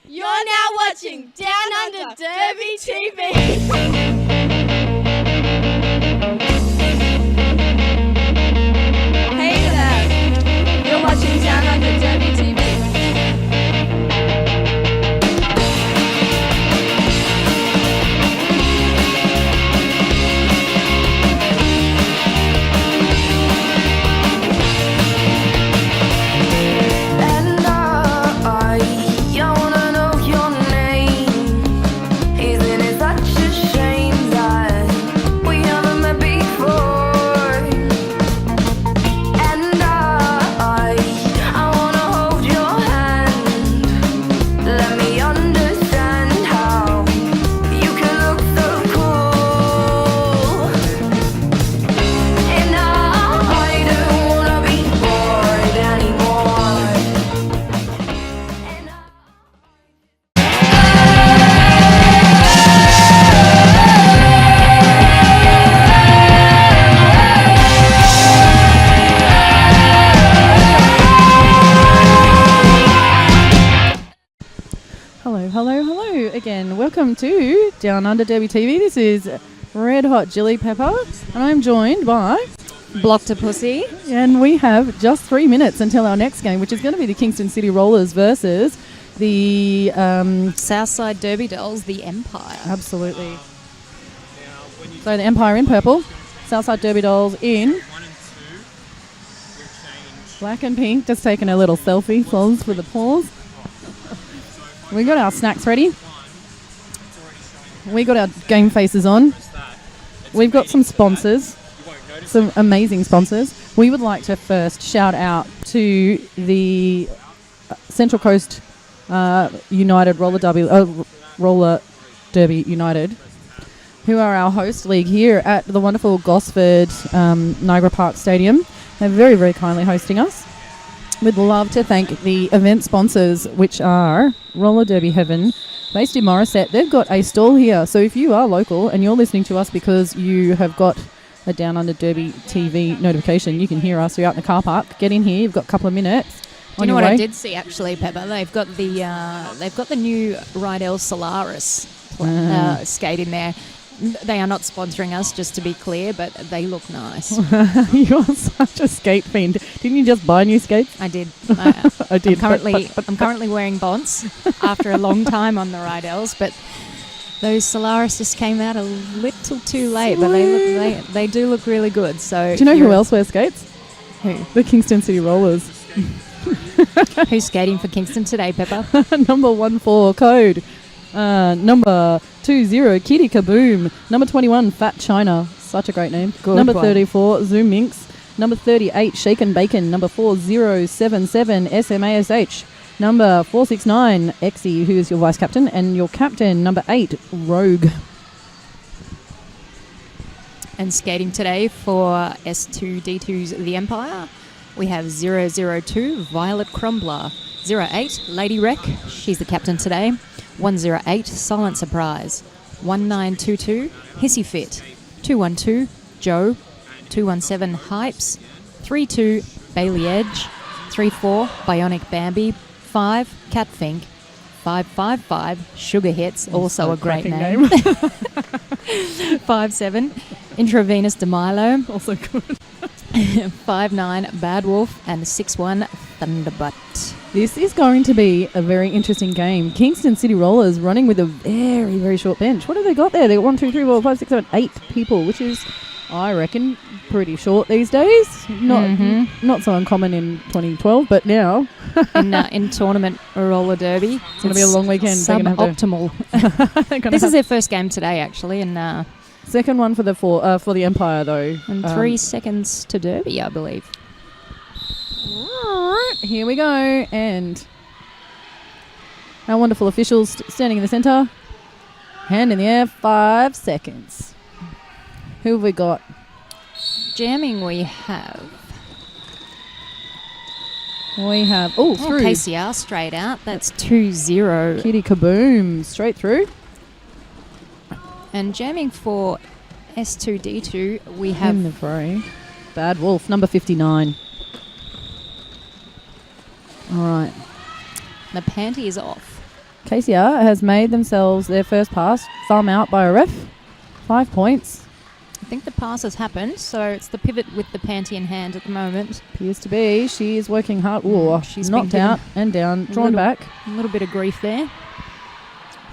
You're now watching Downunder Derby TV. Hey there, you're watching Downunder Derby TV. Again, welcome to Downunder Derby TV. This is Red Hot Chili Pepper, and I'm joined by Blocktopusy. And we have just 3 minutes until our next game, which is going to be the Kingston City Rollers versus the Southside Derby Dolls, the Empire. Absolutely. So the Empire in purple, Southside Derby Dolls in black and pink. Just taking a little selfie, applause for the pause. We got our snacks ready. We got our game faces on. We've got some sponsors, some amazing sponsors. We would like to first shout out to the Central Coast United Roller Derby United, who are our host league here at the wonderful Gosford Niagara Park Stadium. They're very, very kindly hosting us. We'd love to thank the event sponsors, which are Roller Derby Heaven, based in Morisset. They've got a stall here, so if you are local and you're listening to us because you have got a Downunder Derby TV notification, you can hear us. You're out in the car park. Get in here. You've got a couple of minutes. Do you know what I did see actually, Pepper? They've got the new Rydell Solaris skate in there. They are not sponsoring us, just to be clear, but they look nice. You're such a skate fiend. Didn't you just buy new skates? I did. I did. I'm currently wearing Bonds after a long time on the Rydells, but those Solaris just came out a little too late, but they do look really good. So do you know who else wears skates? Who? The Kingston City Rollers. Who's skating for Kingston today, Pepper? Number 14 Code. Number 20 Kitty Kaboom. Number 21 Fat China. Such a great name. Good number one. 34 Zoom Minx. Number 38 Shaken Bacon. Number 4077 SMASH. Number 469 Exie, who is your vice captain, and your captain number 8 Rogue. And skating today for S2D2's The Empire, we have 002 Violet Crumbler, 08 Lady Wreck, she's the captain today, 108 Silent Surprise, 1922 Hissy Fit, 212 Joe, 217 Hypes, 32 Bailey Edge, 34 Bionic Bambi, 5 Catfink, 555 Sugar Hits, also a great name. 57 Intravenous DeMilo, Also good. 59 Bad Wolf, and 61 Thunderbutt. This is going to be a very interesting game. Kingston City Rollers running with a very, very short bench. What have they got there? They got 1, 2, 3, 4, 5, 6, 7, 8 people, which is, I reckon, pretty short these days. Not so uncommon in 2012, but now in tournament roller derby, it's going to be a long weekend. Suboptimal. This is their first game today, actually, and second one for the Empire though. And 3 seconds to derby, I believe. Here we go, and our wonderful officials standing in the centre. Hand in the air, 5 seconds. Who have we got? Jamming we have through. KCR straight out. That's 2-0. Kitty Kaboom, straight through. And jamming for S2D2, we have in the fray. Bad Wolf, number 59. All right. The panty is off. KCR has made themselves their first pass. Thumb out by a ref. 5 points. I think the pass has happened, so it's the pivot with the panty in hand at the moment. Appears to be. She is working hard. Ooh, She's knocked been out and down. Drawn back. A little bit of grief there.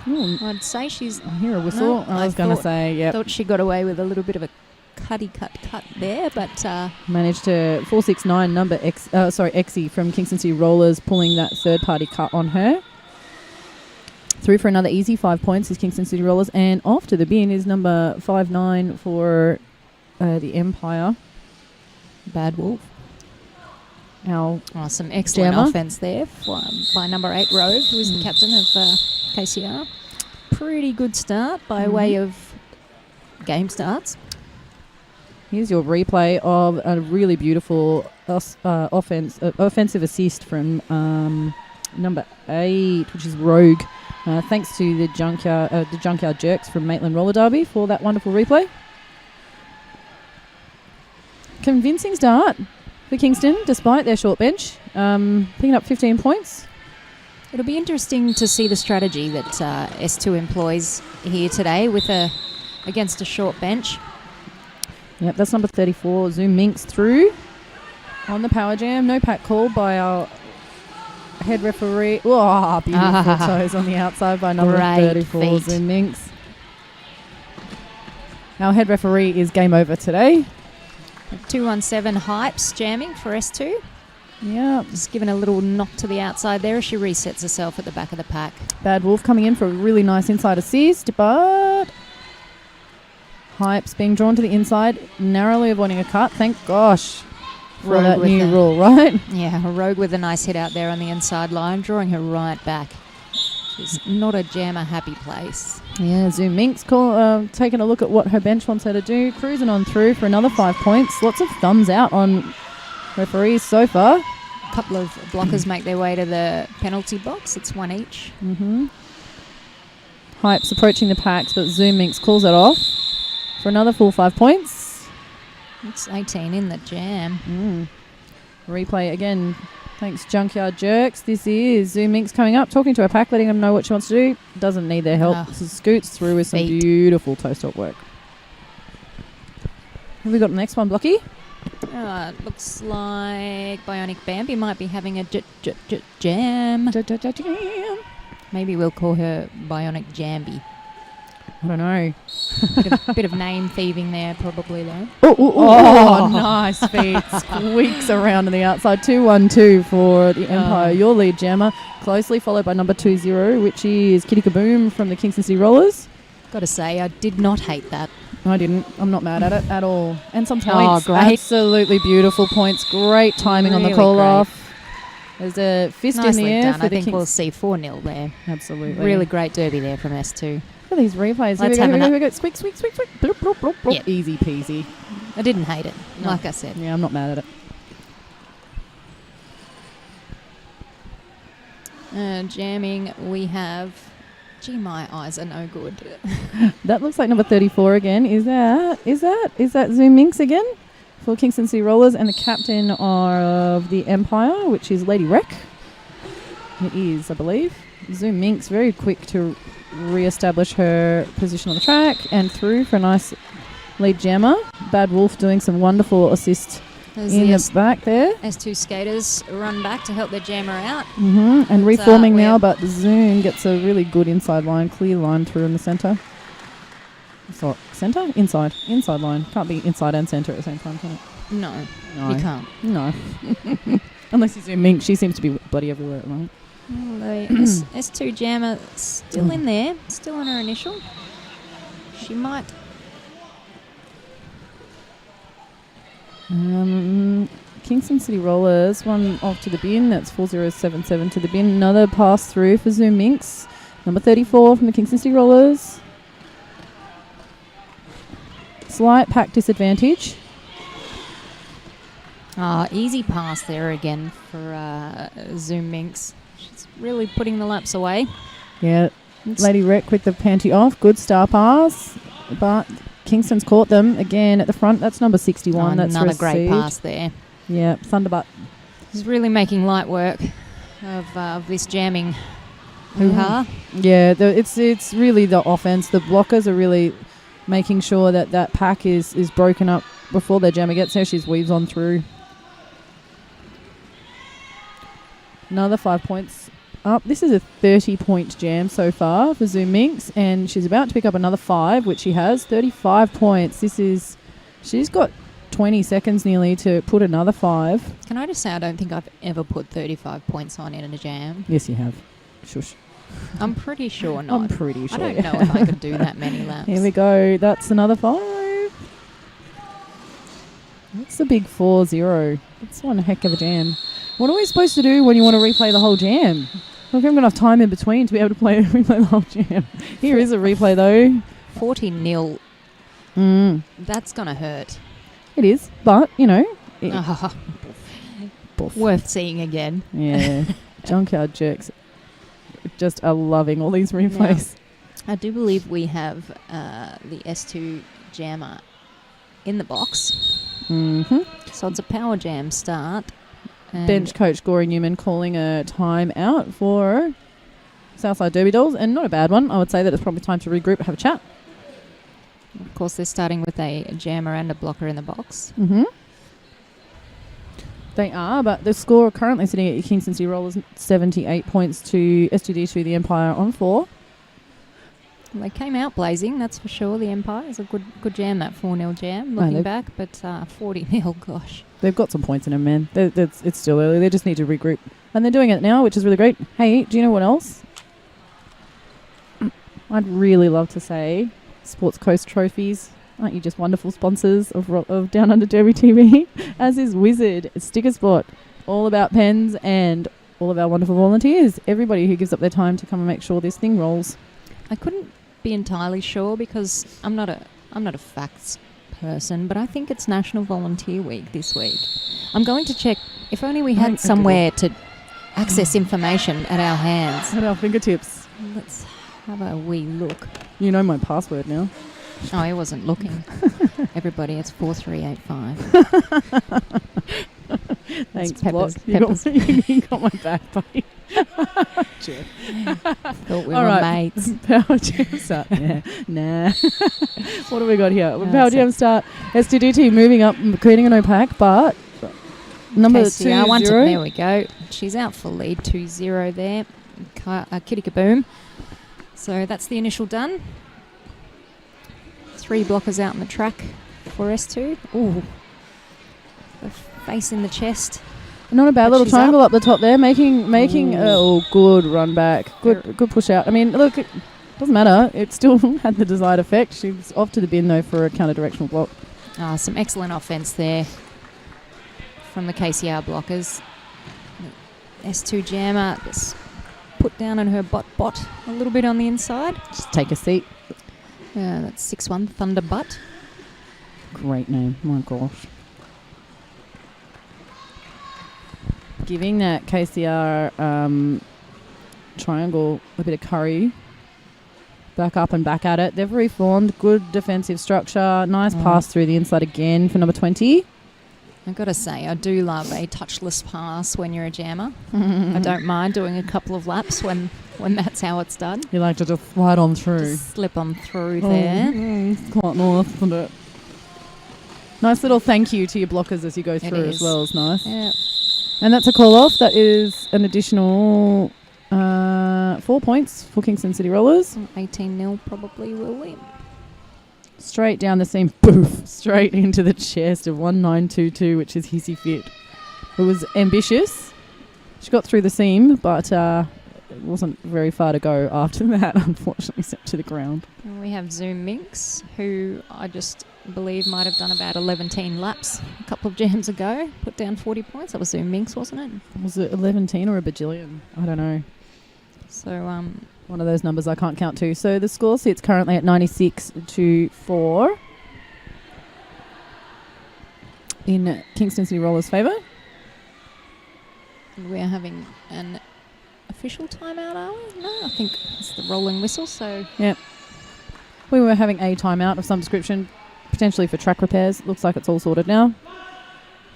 Ooh, I'd say she's... I hear a whistle. No, I was going to say, yep. Thought she got away with a little bit of a cut there, but... Managed to 469 number Exie from Kingston City Rollers pulling that third-party cut on her. Through for another easy 5 points is Kingston City Rollers, and off to the bin is number 59 for the Empire. Bad Wolf. Some excellent jammer. offense there by number 8 Rogue, who is the captain of KCR. Pretty good start by way of game starts. Here's your replay of a really beautiful offensive assist from number 8, which is Rogue. Thanks to the Junkyard Jerks from Maitland Roller Derby for that wonderful replay. Convincing start for Kingston, despite their short bench, picking up 15 points. It'll be interesting to see the strategy that S2 employs here today against a short bench. Yep, that's number 34. Zoom Minx through on the power jam. No pack call by our head referee. Oh, beautiful toes on the outside by number 34, feet. Zoom Minx. Our head referee is game over today. 217 Hypes jamming for S2. Yeah. Just giving a little knock to the outside there as she resets herself at the back of the pack. Bad Wolf coming in for a really nice inside assist, but Hypes being drawn to the inside, narrowly avoiding a cut. Thank gosh for Rogue that with new rule, right? Yeah, a Rogue with a nice hit out there on the inside line, drawing her right back. She's not a jammer happy place. Yeah, Zoom Minx taking a look at what her bench wants her to do. Cruising on through for another 5 points. Lots of thumbs out on referees so far. A couple of blockers make their way to the penalty box. It's one each. Hypes approaching the packs, but Zoom Minx calls it off for another full 5 points. It's 18 in the jam. Replay again. Thanks, Junkyard Jerks. This is Zoom Minx coming up, talking to her pack, letting them know what she wants to do. Doesn't need their help. So scoots through with some beautiful toe stop work. Have we got the next one, Blocky? It looks like Bionic Bambi might be having a jam. Maybe we'll call her Bionic Jambi. I don't know. Bit of name thieving there, probably, though. Oh, nice feet. Squeaks around on the outside. 2-1-2 for the Empire. Your lead jammer. Closely followed by number 20, which is Kitty Kaboom from the Kingston City Rollers. Gotta say, I did not hate that. I didn't. I'm not mad at it at all. And some points. Great. Absolutely beautiful points. Great timing on the call off. There's a fist Nicely in the air. done. I think we'll see 4-0 there. Absolutely. Really great derby there from S2. Look at these replays. Let's Here have we go. Squeak, squeak, squeak, squeak. Bloop, bloop, bloop, bloop. Yep. Easy peasy. I didn't hate it, No. like I said. Yeah, I'm not mad at it. Jamming, we have... Gee, my eyes are no good. That looks like number 34 again. Is that Zoom Minx again for Kingston City Rollers and the captain of the Empire, which is Lady Wreck? It is, I believe. Zoom Minx very quick to re-establish her position on the track and through for a nice lead jammer. Bad Wolf doing some wonderful assist in the back there. S2 skaters run back to help their jammer out. And reforming now, but Zoom gets a really good inside line, clear line through in the centre. Sorry, centre? Inside. Inside line. Can't be inside and centre at the same time, can it? No, you can't. No. Unless you Zoom Minx, she seems to be bloody everywhere at the moment. The S2 jammer still in there, still on her initial. She might... Kingston City Rollers, one off to the bin. That's 4077 to the bin. Another pass through for Zoom Minx. Number 34 from the Kingston City Rollers. Slight pack disadvantage. Easy pass there again for Zoom Minx. She's really putting the laps away. Yeah, Lady Wreck with the panty off. Good star pass. But Kingston's caught them again at the front. That's number 61. That's another received. great pass there. Yeah, Thunderbutt. She's really making light work of this jamming Hoo-ha. Yeah, it's really the offense. The blockers are really making sure that pack is broken up before their jammer gets there. She's weaves on through. Another 5 points up. This is a 30-point jam so far for Zoom Minx, and she's about to pick up another 5, which she has. 35 points. She's got 20 seconds nearly to put another 5. Can I just say I don't think I've ever put 35 points on in a jam. Yes, you have. Shush. I'm pretty sure not. I'm pretty sure. I don't know if I could do that many laps. Here we go. That's another 5. That's a big 4-0. That's one heck of a jam. What are we supposed to do when you want to replay the whole jam? Look, I'm going to have time in between to be able to replay the whole jam. Here is a replay though. 40-0. That's going to hurt. It is, but, you know. Worth seeing again. Yeah. Junkyard jerks just are loving all these replays. Now, I do believe we have the S2 jammer in the box. So it's a power jam start. Bench coach Gory Newman calling a time out for Southside Derby Dolls, and not a bad one. I would say that it's probably time to regroup and have a chat. Of course, they're starting with a jammer and a blocker in the box. They are, but the score currently sitting at Kingston City Rollers 78 points to S2D2 the Empire on 4. They came out blazing, that's for sure. The Empire is a good jam, that 4-0 jam, looking back, but 40-0, gosh. They've got some points in them, man. It's still early. They just need to regroup. And they're doing it now, which is really great. Hey, do you know what else? I'd really love to say Sports Coast Trophies. Aren't you just wonderful sponsors of Down Under Derby TV? As is Wizard, Sticker Spot. All about pens and all of our wonderful volunteers. Everybody who gives up their time to come and make sure this thing rolls. I couldn't be entirely sure because I'm not a facts person, but I think it's National Volunteer Week this week. I'm going to check. If only we had somewhere to access information at our hands. At our fingertips. Let's have a wee look. You know my password now. Oh, I wasn't looking. Everybody, it's 4385. Thanks, Peppers. You got my back, buddy. Jeff. Thought we were mates. Power jam start. Nah. What have we got here? Power jam start. S2DT moving up, creating an opaque, but number 2 There we go. She's out for lead 2-0 there. Kitty kaboom. So that's the initial done. 3 blockers out in the track for S2. Ooh. The face in the chest. Not a bad little triangle up the top there, making good run back. Good push out. I mean, look, it doesn't matter. It still had the desired effect. She's off to the bin, though, for a counter-directional block. Some excellent offense there from the KCR blockers. S2 jammer just put down on her bot a little bit on the inside. Just take a seat. That's 6-1 Thunder Butt. Great name. My gosh. Giving that KCR triangle a bit of curry. Back up and back at it. They've reformed. Good defensive structure. Nice pass through the inside again for number 20. I've got to say, I do love a touchless pass when you're a jammer. I don't mind doing a couple of laps when that's how it's done. You like to just slide on through. Just slip on through there. It's quite nice, isn't it? Nice little thank you to your blockers as you go through as well. It's nice. Yeah. And that's a call-off. That is an additional 4 points for Kingston City Rollers. 18-0 probably will win. Straight down the seam, poof, straight into the chest of 1922, which is Hissy Fit. It was ambitious. She got through the seam, but it wasn't very far to go after that, unfortunately, sent to the ground. And we have Zoom Minx, who I just believe might have done about 11 laps a couple of jams ago. Put down 40 points. That was Zoom Minx, wasn't it? Was it 11 or a bajillion? I don't know. So, one of those numbers I can't count to. So the score sits currently at 96-4 in Kingston City Rollers' favour. We're having an official timeout, are we? No, I think it's the rolling whistle. So yep, we were having a timeout of some description, potentially for track repairs. Looks like it's all sorted now.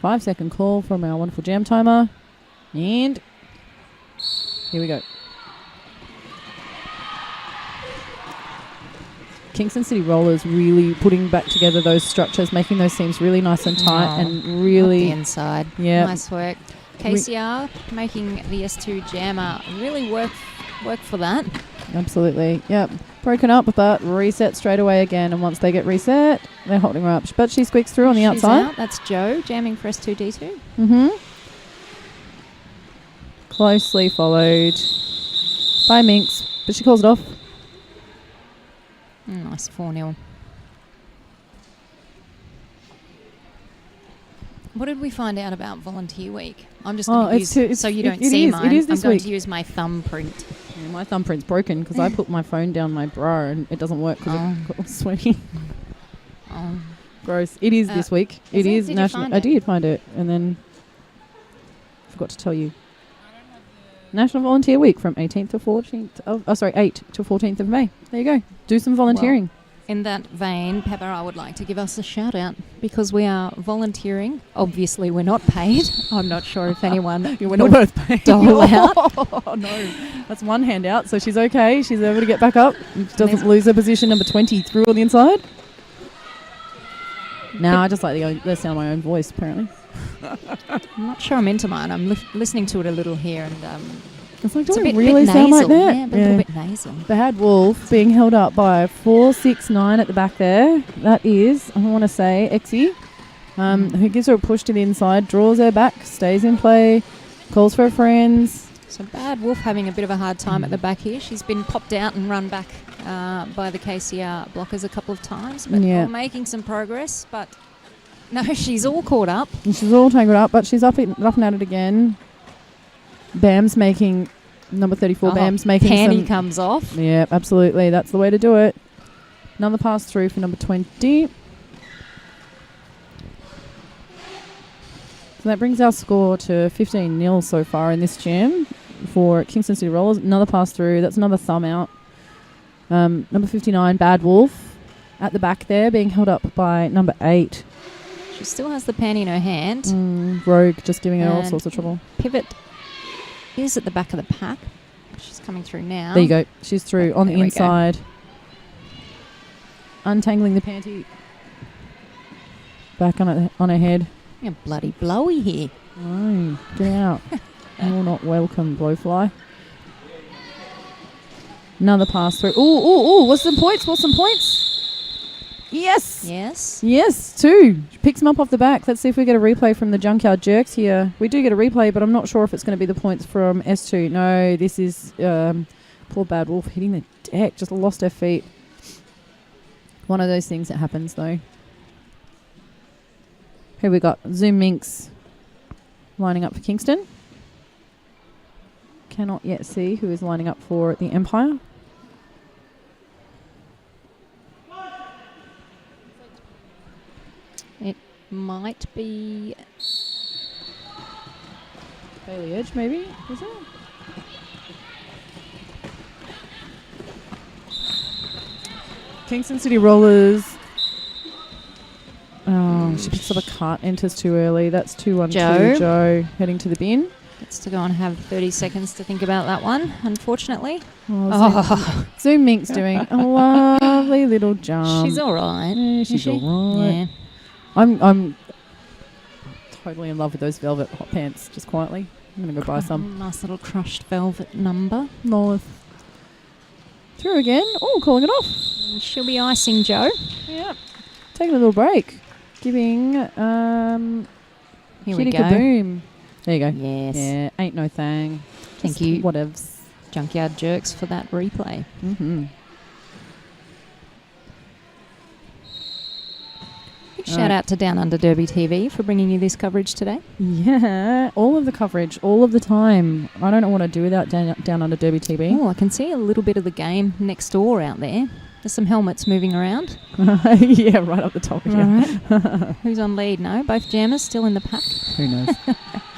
5-second call from our wonderful jam timer, and here we go. Kingston City Rollers really putting back together those structures, making those seams really nice and tight, and really the inside. Yeah, nice work. KCR making the S2 jammer really work for that. Absolutely. Yep. Broken up, but reset straight away again. And once they get reset, they're holding her up. But she squeaks through on the outside. Out. That's Joe jamming for S2D2. Mm-hmm. Closely followed by Minx, but she calls it off. Nice 4-0. What did we find out about Volunteer Week? I'm just going to use, so you don't see mine, I'm going to use my thumbprint. Yeah, my thumbprint's broken because I put my phone down my bra and it doesn't work because it got sweaty. Oh. Gross. It is this week. It is Did national. I did find it, and then forgot to tell you. National Volunteer Week from 18th to 14th. 8 to 14th of May. There you go. Do some volunteering. Well, in that vein, Pepper, I would like to give us a shout out because we are volunteering. Obviously, we're not paid. I'm not sure if anyone we're not both paid. Dole out. Oh, no. That's one handout, so she's okay. She's able to get back up. She doesn't lose her position. Number 20 through on the inside. No, I just like the sound of my own voice, apparently. I'm not sure I'm into mine. I'm listening to it a little here, and it's like, it's a bit really nasal. sound like that. Yeah, a little bit nasal. Bad Wolf being held up by 469 at the back there. That is, I want to say, Exie, who gives her a push to the inside, draws her back, stays in play, calls for her friends. So Bad Wolf having a bit of a hard time at the back here. She's been popped out and run back by the KCR blockers a couple of times, but making some progress. But no, she's all caught up. And she's all tangled up, but she's up and at it again. Bam's making, number 34, Bam's making Panty comes off. Yeah, absolutely. That's the way to do it. Another pass through for number 20. So that brings our score to 15-0 so far in this jam for Kingston City Rollers. Another pass through. That's another thumb out. Number 59, Bad Wolf, at the back there, being held up by number 8. She still has the panty in her hand. Rogue just giving her all sorts of trouble. Pivot is at the back of the pack. She's coming through now. There you go. She's through on the inside. Untangling the panty. Back on her head. You're bloody blowy here. Oh, get out. You're not welcome, blowfly. Another pass through. Ooh. What's some points? Yes, 2. She picks them up off the back. Let's see if we get a replay from the Junkyard Jerks here. We do get a replay, but I'm not sure if it's going to be the points from S2. No, this is poor Bad Wolf hitting the deck. Just lost her feet. One of those things that happens, though. Here we got Zoom Minx lining up for Kingston. Cannot yet see who is lining up for the Empire. It might be Bailey Edge, maybe? Is it? Kingston City Rollers. Oh, she picks up a cart, enters too early. That's 2-1-2. Joe heading to the bin. Gets to go and have 30 seconds to think about that one, unfortunately. Zoom Minx doing a lovely little jump. She's all right. Yeah, she's all right. Yeah. I'm totally in love with those velvet hot pants, just quietly. I'm going to go buy some. Nice little crushed velvet number. Nice. Through again. Oh, calling it off. And she'll be icing Joe. Yeah. Taking a little break. Giving Here we Kitty go. Kaboom. There you go. Yes. Yeah, ain't no thing. Thank you. Whatevs. Junkyard Jerks for that replay. Mm-hmm. Big shout out to Downunder Derby TV for bringing you this coverage today. Yeah, all of the coverage, all of the time. I don't know what I'd do without Down Under Derby TV. Oh, I can see a little bit of the game next door out there. There's some helmets moving around. Yeah, right up the top. Yeah. Right. Who's on lead? No, both jammers still in the pack. Who knows?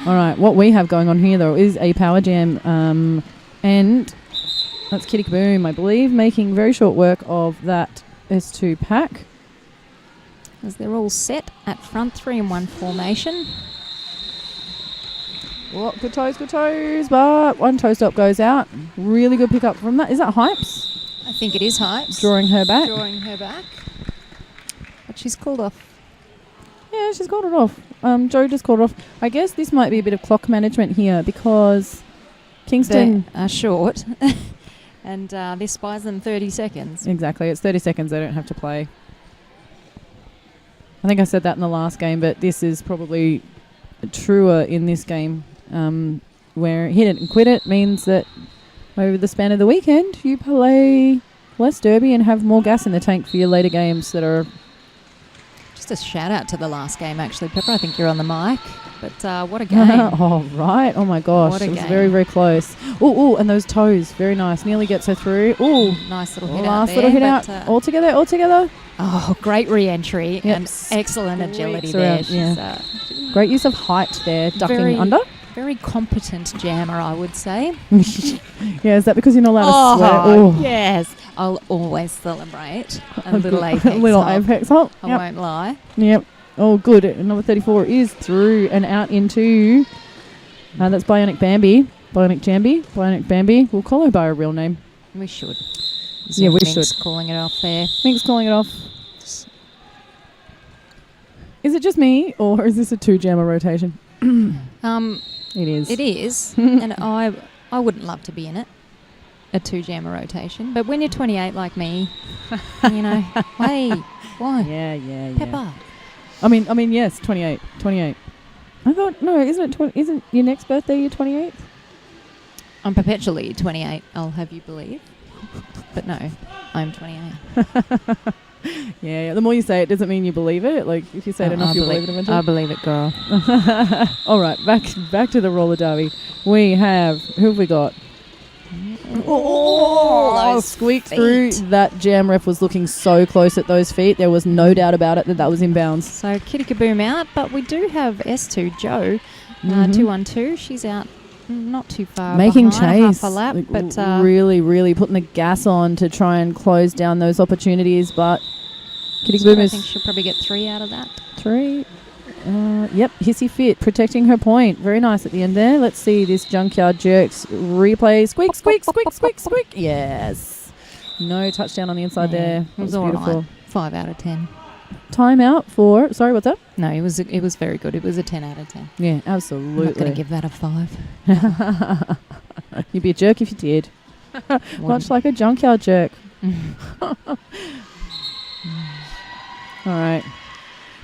All right, what we have going on here, though, is a power jam. And that's Kitty Kaboom, I believe, making very short work of that S2 pack. As they're all set at front 3-in-1 formation. Well, good toes, but one toe stop goes out. Really good pickup from that. Is that Hypes? I think it is hypes. Drawing her back. But she's called off. Yeah, she's called it off. Joe just called it off. I guess this might be a bit of clock management here because Kingston are short. And this buys them 30 seconds. Exactly. It's 30 seconds. They don't have to play. I think I said that in the last game, but this is probably truer in this game, where hit it and quit it means that over the span of the weekend you play less derby and have more gas in the tank for your later games that are... Just a shout out to the last game, actually, Pepper. I think you're on the mic. But what a game. Oh, right. Oh, my gosh. What a it was game. very, very close. Oh, and those toes. Very nice. Nearly gets her through. Oh, nice little hit out last there. little hit out. All together. Oh, great re-entry Yep. and excellent agility around, there. She's great use of height there, ducking very, under. Very competent jammer, I would say. Yeah, is that because you're not allowed to swear? Oh, yes. I'll always celebrate a little apex little hop. apex hop. I won't lie. Yep. Oh, good. Number 34 is through and out into... that's Bionic Bambi. Bionic Bambi. We'll call her by her real name. We should. Yeah, we Mink's should. calling it off there. Mink's calling it off. Is it just me, or is this a 2-jammer rotation? It is. It is. And I wouldn't love to be in it. A 2-jammer rotation. But when you're 28 like me, you know, hey, why? Yeah. Pepper. I mean, yes, 28. I thought, no, isn't your next birthday your 28th? I'm perpetually 28, I'll have you believe. But no, I'm 28. Yeah, the more you say it doesn't mean you believe it. Like, if you say it enough, you'll believe it eventually. I believe it, girl. All right, back to the roller derby. Who have we got? Oh, squeaked through. That jam ref was looking so close at those feet. There was no doubt about it that was in bounds. So Kitty Kaboom out, but we do have S2 Joe, 212. She's out not too far making behind, chase. half a lap, but really putting the gas on to try and close down those opportunities. But Kitty so Kaboom I is... think she'll probably get 3 out of that. 3. Yep, Hissy Fit protecting her point. Very nice at the end there. Let's see this Junkyard Jerks replay. Squeak. Yes. No touchdown on the inside there. It was beautiful. all right. 5 out of 10. Timeout for... Sorry, what's up? No, it was very good. It was a 10 out of 10. Yeah, absolutely. I'm not going to give that a 5. You'd be a jerk if you did. Much like a Junkyard Jerk. All right.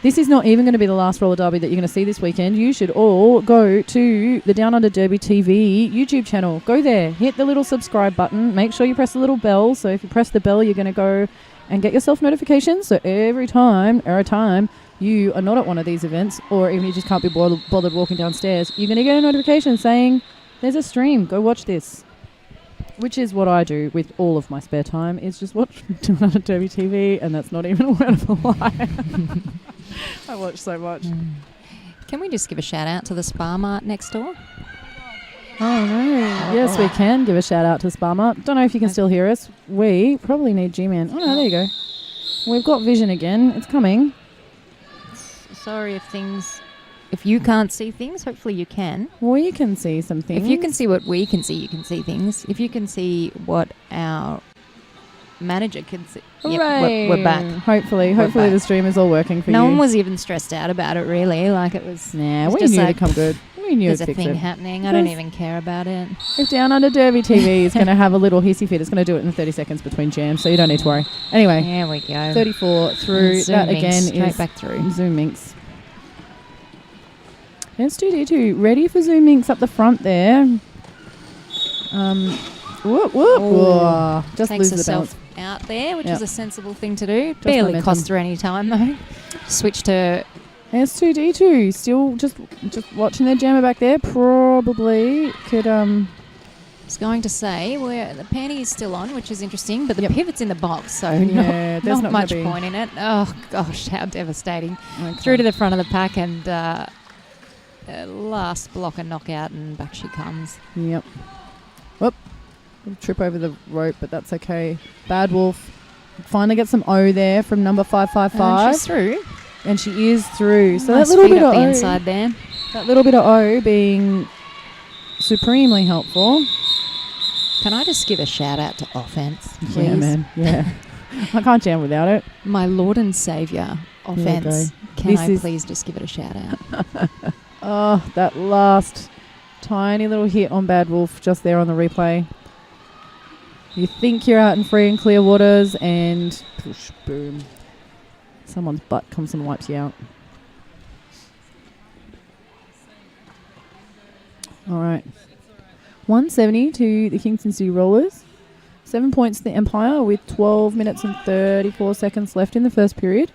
This is not even going to be the last roller derby that you're going to see this weekend. You should all go to the Downunder Derby TV YouTube channel. Go there, hit the little subscribe button. Make sure you press the little bell. So if you press the bell, you're going to go and get yourself notifications. So every time you are not at one of these events, or even you just can't be bothered walking downstairs, you're going to get a notification saying there's a stream. Go watch this. Which is what I do with all of my spare time, is just watch Downunder Derby TV, and that's not even a word of a lie. I watch so much. Can we just give a shout out to the Spa Mart next door? Oh no. Yes, we can give a shout out to Spa Mart. Don't know if you can still hear us. We probably need G-Man. Oh no, there you go. We've got vision again. It's coming. Sorry if you can't see things, hopefully you can. We can see some things. If you can see what we can see, you can see things. If you can see what our manager can see. Yep, we're back. Hopefully back. the stream is all working for you. No one was even stressed out about it, really. Like, it was... Nah, we just knew like, it'd come good. We knew there's it'd a fix thing it. happening. I don't even care about it. If Downunder Derby TV is going to have a little hissy fit, it's going to do it in 30 seconds between jams, so you don't need to worry. Anyway. There we go. 34 through. Zoom that minx, again straight is... back through. Zoom Minx. S2D2 ready for Zoom Minx up the front there. Whoop. Whoa. Just Takes lose the balance. herself out there, which Yep. is a sensible thing to do. Just Barely momentum. cost her any time, though. Switched her... S2D2 still just watching their jammer back there. Probably could... I was going to say, where the panty is still on, which is interesting, but the pivot's in the box, so Yeah, there's not not much gonna be- point in it. Oh, gosh, how devastating. Okay. Through to the front of the pack and last block and knockout, and back she comes. Yep. Whoop. Little trip over the rope, but that's okay. Bad Wolf finally gets some O there from number 555. And she's through. And she is through. So Nice that little feet bit up of the O, inside there. that little bit of O being supremely helpful. Can I just give a shout out to offense, please? Yeah, man. Yeah. I can't jam without it. My Lord and Saviour, offense. Can I This please just give it a shout out? Oh, that last tiny little hit on Bad Wolf just there on the replay. You think you're out in free and clear waters and push, boom. Someone's butt comes and wipes you out. All right. 170 to the Kingston City Rollers. 7 points to the Empire with 12 minutes and 34 seconds left in the first period.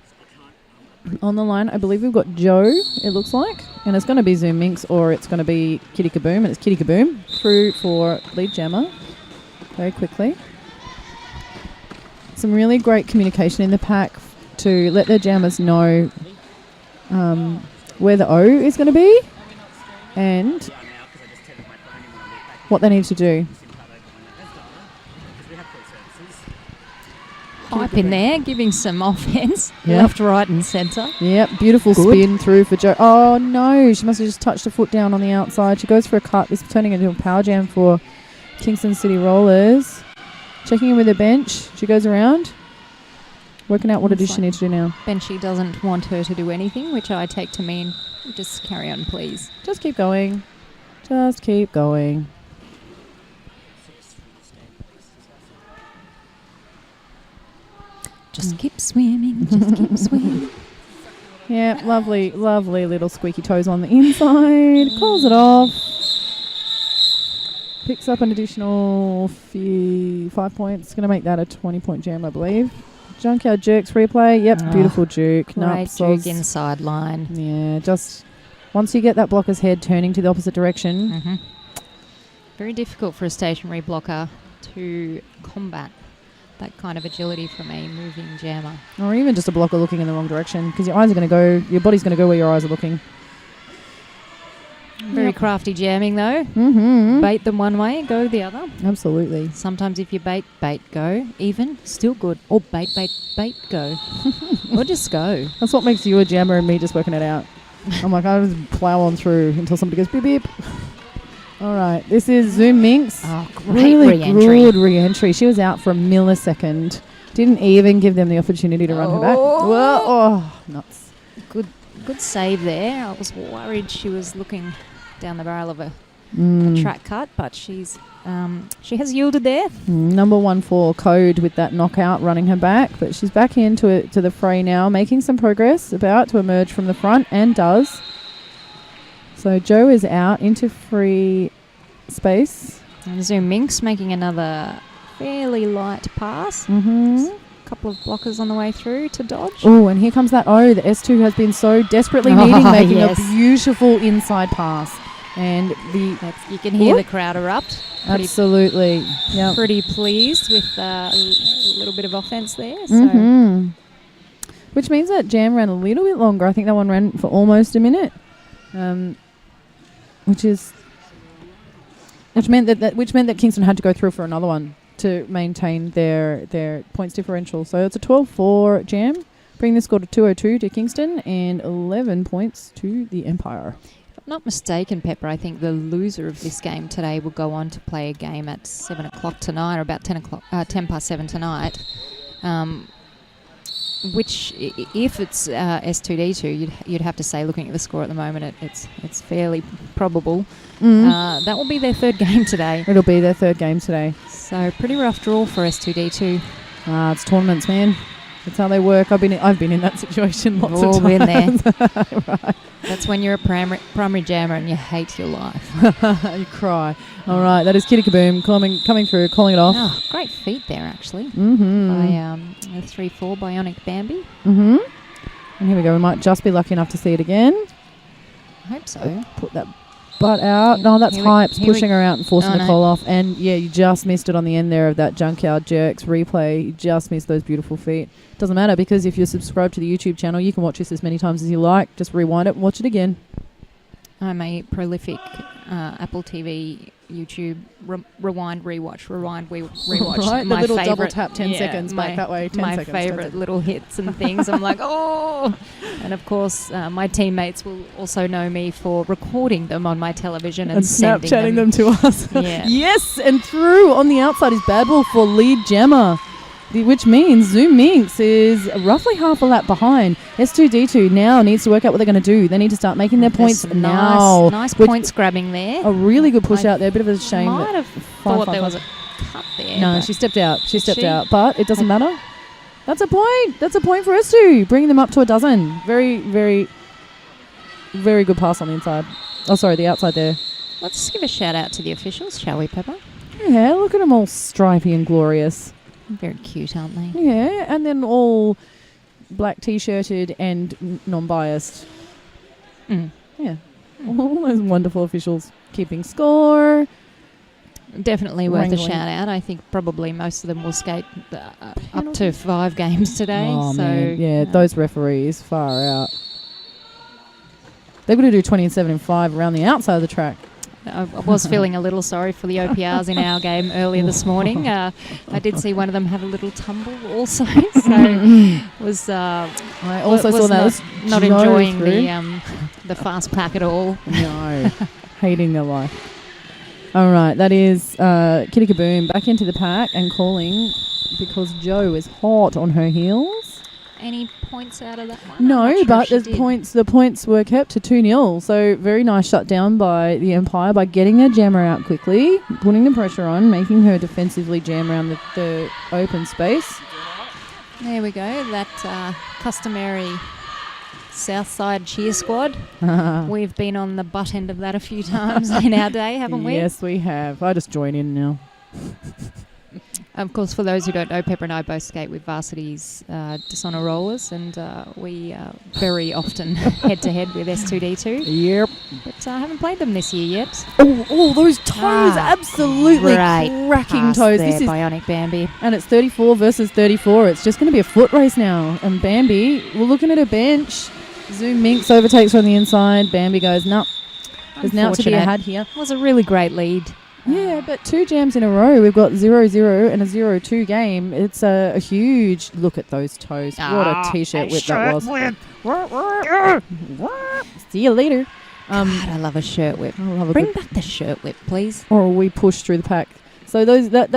On the line, I believe we've got Joe, it looks like. And it's going to be Zoom Minx or it's going to be Kitty Kaboom. And it's Kitty Kaboom through for lead jammer very quickly. Some really great communication in the pack to let the jammers know where the O is going to be and what they need to do. Hype in there, giving some offense, Yep. left, right and centre. Yep, beautiful spin through for Joe. Oh no, she must have just touched her foot down on the outside. She goes for a cut. This is turning into a power jam for Kingston City Rollers. Checking in with the bench. She goes around, working out what Looks it is she like needs to do now. Benchy doesn't want her to do anything, which I take to mean just carry on, please. Just keep going. Just keep going. Just keep swimming, just keep swimming. Yeah, lovely, lovely little squeaky toes on the inside. Calls it off. Picks up an additional 5 points. Going to make that a 20-point jam, I believe. Junkyard Jerks replay. Yep, Oh, beautiful juke. Great Nups, juke Oz. inside line. Yeah, just once you get that blocker's head turning to the opposite direction. Mm-hmm. Very difficult for a stationary blocker to combat that kind of agility from a moving jammer. Or even just a blocker looking in the wrong direction because your eyes are going to go, your body's going to go where your eyes are looking. Very Yep. crafty jamming though. Mm-hmm. Bait them one way, go the other. Absolutely. Sometimes if you bait, go. Even, still good. Or bait, go. Or just go. That's what makes you a jammer and me just working it out. I'm like, I just plow on through until somebody goes beep beep. All right, this is Zoom Minx. Oh, great Really re-entry. good re-entry. She was out for a millisecond. Didn't even give them the opportunity to run her back. Oh. Well, oh, nuts. Good save there. I was worried she was looking down the barrel of a track cut, but she has yielded there. Number 1-4 Code with that knockout running her back, but she's back into it to the fray now, making some progress, about to emerge from the front and does. So Joe is out into free space. And Zoom Minx making another fairly light pass. Mm-hmm. Couple of blockers on the way through to dodge. Oh, and here comes that O that S2 has been so desperately needing, making yes. a beautiful inside pass. And You can hear the crowd erupt. Absolutely. Yep. Pretty pleased with a little bit of offense there. So Mm-hmm. Which means that jam ran a little bit longer. I think that one ran for almost a minute. Which meant that Kingston had to go through for another one to maintain their points differential. So it's a 12-4 jam, bringing the score to 202 to Kingston and 11 points to the Empire. if I'm not mistaken, Pepper, I think the loser of this game today will go on to play a game at 7 o'clock tonight, or about 10 past 7 tonight. Which, if it's S2D2, you'd have to say, looking at the score at the moment, it's fairly probable. That will be their third game today. It'll be their third game today. So pretty rough draw for S2D2. It's tournaments, man. That's how they work. I've been in that situation lots We've all of been times. there. Right. That's when you're a primary jammer and you hate your life. You cry. All right, that is Kitty Kaboom coming through, calling it off. Oh, great feat there, actually. Mm-hmm. By a 3-4 Bionic Bambi. Mm-hmm. And here we go. We might just be lucky enough to see it again. I hope so. Put that butt out. No, that's Hypes pushing her out and forcing the call off. And yeah, you just missed it on the end there of that Junkyard Jerks replay. You just missed those beautiful feet. Doesn't matter, because if you're subscribed to the YouTube channel, you can watch this as many times as you like. Just rewind it and watch it again. I'm a prolific Apple TV YouTube, rewind, rewatch, Right, the my little favourite, double tap 10 seconds back that way, 10 my seconds. 10 favourite seconds. little hits and things. I'm like, oh! And of course, my teammates will also know me for recording them on my television and sending Snapchatting them to us. Yeah. Yes, and through on the outside is Bad Wolf for lead jammer, which means Zoom Minx is roughly half a lap behind. S2D2 now needs to work out what they're going to do. They need to start making their points There's some now. Nice points grabbing there. A really good push out there. A bit of a shame. Might that have thought there was a cut there. No, but she stepped out. She stepped out. But it doesn't matter. That's a point. That's a point for S2. Bringing them up to a dozen. Very, very, very good pass on the inside. Oh, sorry, the outside there. Let's give a shout out to the officials, shall we, Pepper? Yeah, look at them all stripy and glorious. Very cute, aren't they? Yeah, and then all black t-shirted and non-biased. Yeah. All those wonderful officials keeping score. Definitely worth Wrangling. a shout out. I think probably most of them will skate up to 5 games today. Oh, so man. Yeah, those referees, far out. They're going to do 20 and 7 and 5 around the outside of the track. I was feeling a little sorry for the OPRs in our game earlier this morning. I did see one of them have a little tumble also. So was I also was saw that. not enjoying the fast pack at all. No, hating their life. All right, that is Kitty Kaboom back into the pack and calling because Joe is hot on her heels. Any points out of that one? No, but the points were kept to 2-0. So very nice shutdown by the Empire by getting their jammer out quickly, putting the pressure on, making her defensively jam around the open space. There we go. That customary Southside cheer squad. We've been on the butt end of that a few times in our day, haven't we? Yes, we have. I just join in now. Of course, for those who don't know, Pepper and I both skate with Varsity's Dishonour Rollers, and we very often head-to-head with S2D2. Yep. But I haven't played them this year yet. Oh, those toes! Absolutely cracking toes. There, this is Bionic Bambi. And it's 34 versus 34. It's just going to be a foot race now. And Bambi, we're looking at a bench. Zoom Minx overtakes from the inside. Bambi goes, no. There's now to be a had here. It was a really great lead. Yeah, but 2 jams in a row. We've got 0-0 and a 0-2 game. It's a huge look at those toes. What a t-shirt whip that was. See you later. God, I love a shirt whip. Bring back the shirt whip, please. Or we push through the pack. So those like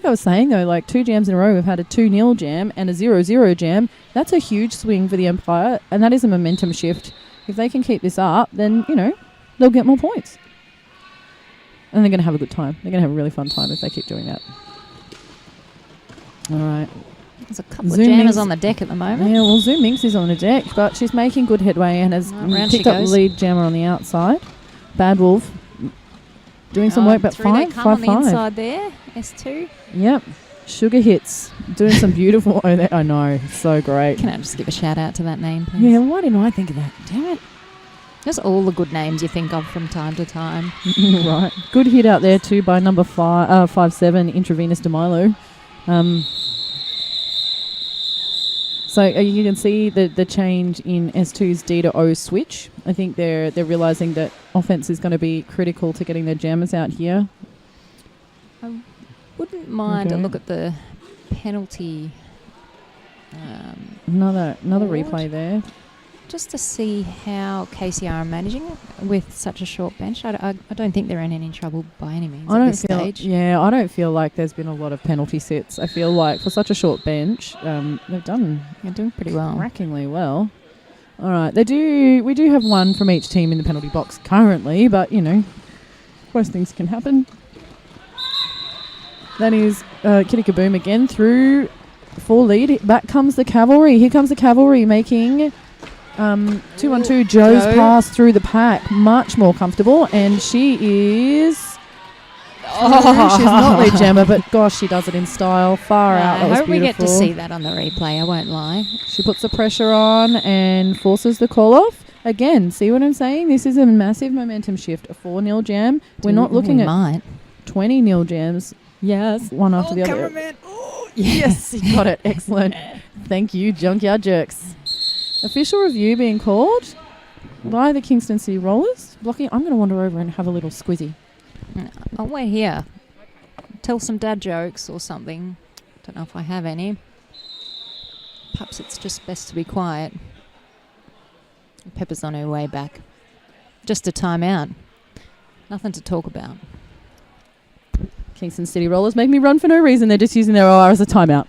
I was saying though, like 2 jams in a row, we've had a 2-0 jam and a 0-0 jam. That's a huge swing for the Empire, and that is a momentum shift. If they can keep this up, then they'll get more points, and they're going to have a good time. They're going to have a really fun time if they keep doing that. All right. There's a couple of jammers on the deck at the moment. Yeah, well, Zoom Minx is on the deck, but she's making good headway and has picked up the lead jammer on the outside. Bad Wolf doing some work, but 5-5-5. On the inside there, S2. Yep. Sugar Hits doing some beautiful. I know, so great. Can I just give a shout out to that name, please? Yeah, why didn't I think of that? Damn it. Just all the good names you think of from time to time. Right. Good hit out there too by number 5'7", Intravenous DeMilo. So you can see the change in S2's D to O switch. I think they're realising that offense is going to be critical to getting their jammers out here. I wouldn't mind a look at the penalty. Another replay there. Just to see how KCR are managing with such a short bench. I don't think they're in any trouble by any means at this stage. Yeah, I don't feel like there's been a lot of penalty sits. I feel like for such a short bench, they're doing pretty well. Crackingly well. All right, we do have one from each team in the penalty box currently, but most things can happen. That is Kitty Kaboom again through 4 lead. Back comes the cavalry. Here comes the cavalry making 2-1-2. Joe's pass through the pack, much more comfortable, and she is. She's not lead jammer, but gosh, she does it in style. Far out. That was beautiful. I hope we get to see that on the replay. I won't lie. She puts the pressure on and forces the call off. Again, see what I'm saying? This is a massive momentum shift. A 4-0 jam. We're not looking at 20-0 jams. Yes. One after the other. Cameraman. Oh, yes, you got it. Excellent. Thank you, Junkyard Jerks. Official review being called by the Kingston City Rollers. Blocky, I'm going to wander over and have a little squizzy. I'll wait here. Tell some dad jokes or something. Don't know if I have any. Perhaps it's just best to be quiet. Pepper's on her way back. Just a time out. Nothing to talk about. Kingston City Rollers make me run for no reason. They're just using their OR as a timeout.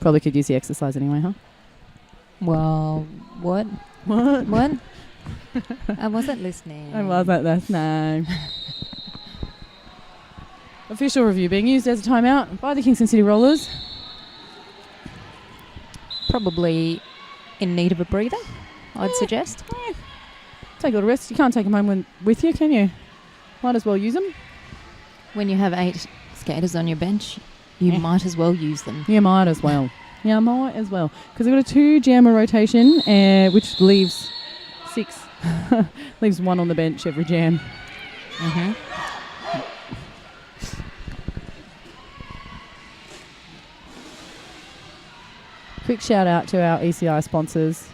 Probably could use the exercise anyway, huh? Well, what? What? I wasn't listening. I wasn't listening. Official review being used as a timeout by the Kingston City Rollers. Probably in need of a breather, I'd suggest. Take a little rest. You can't take them home with you, can you? Might as well use them. When you have 8 skaters on your bench, you might as well use them. You might as well. Yeah, might as well. Because they've got a 2 jammer rotation, which leaves 6. Leaves 1 on the bench every jam. Mm-hmm. Quick shout out to our ECI sponsors,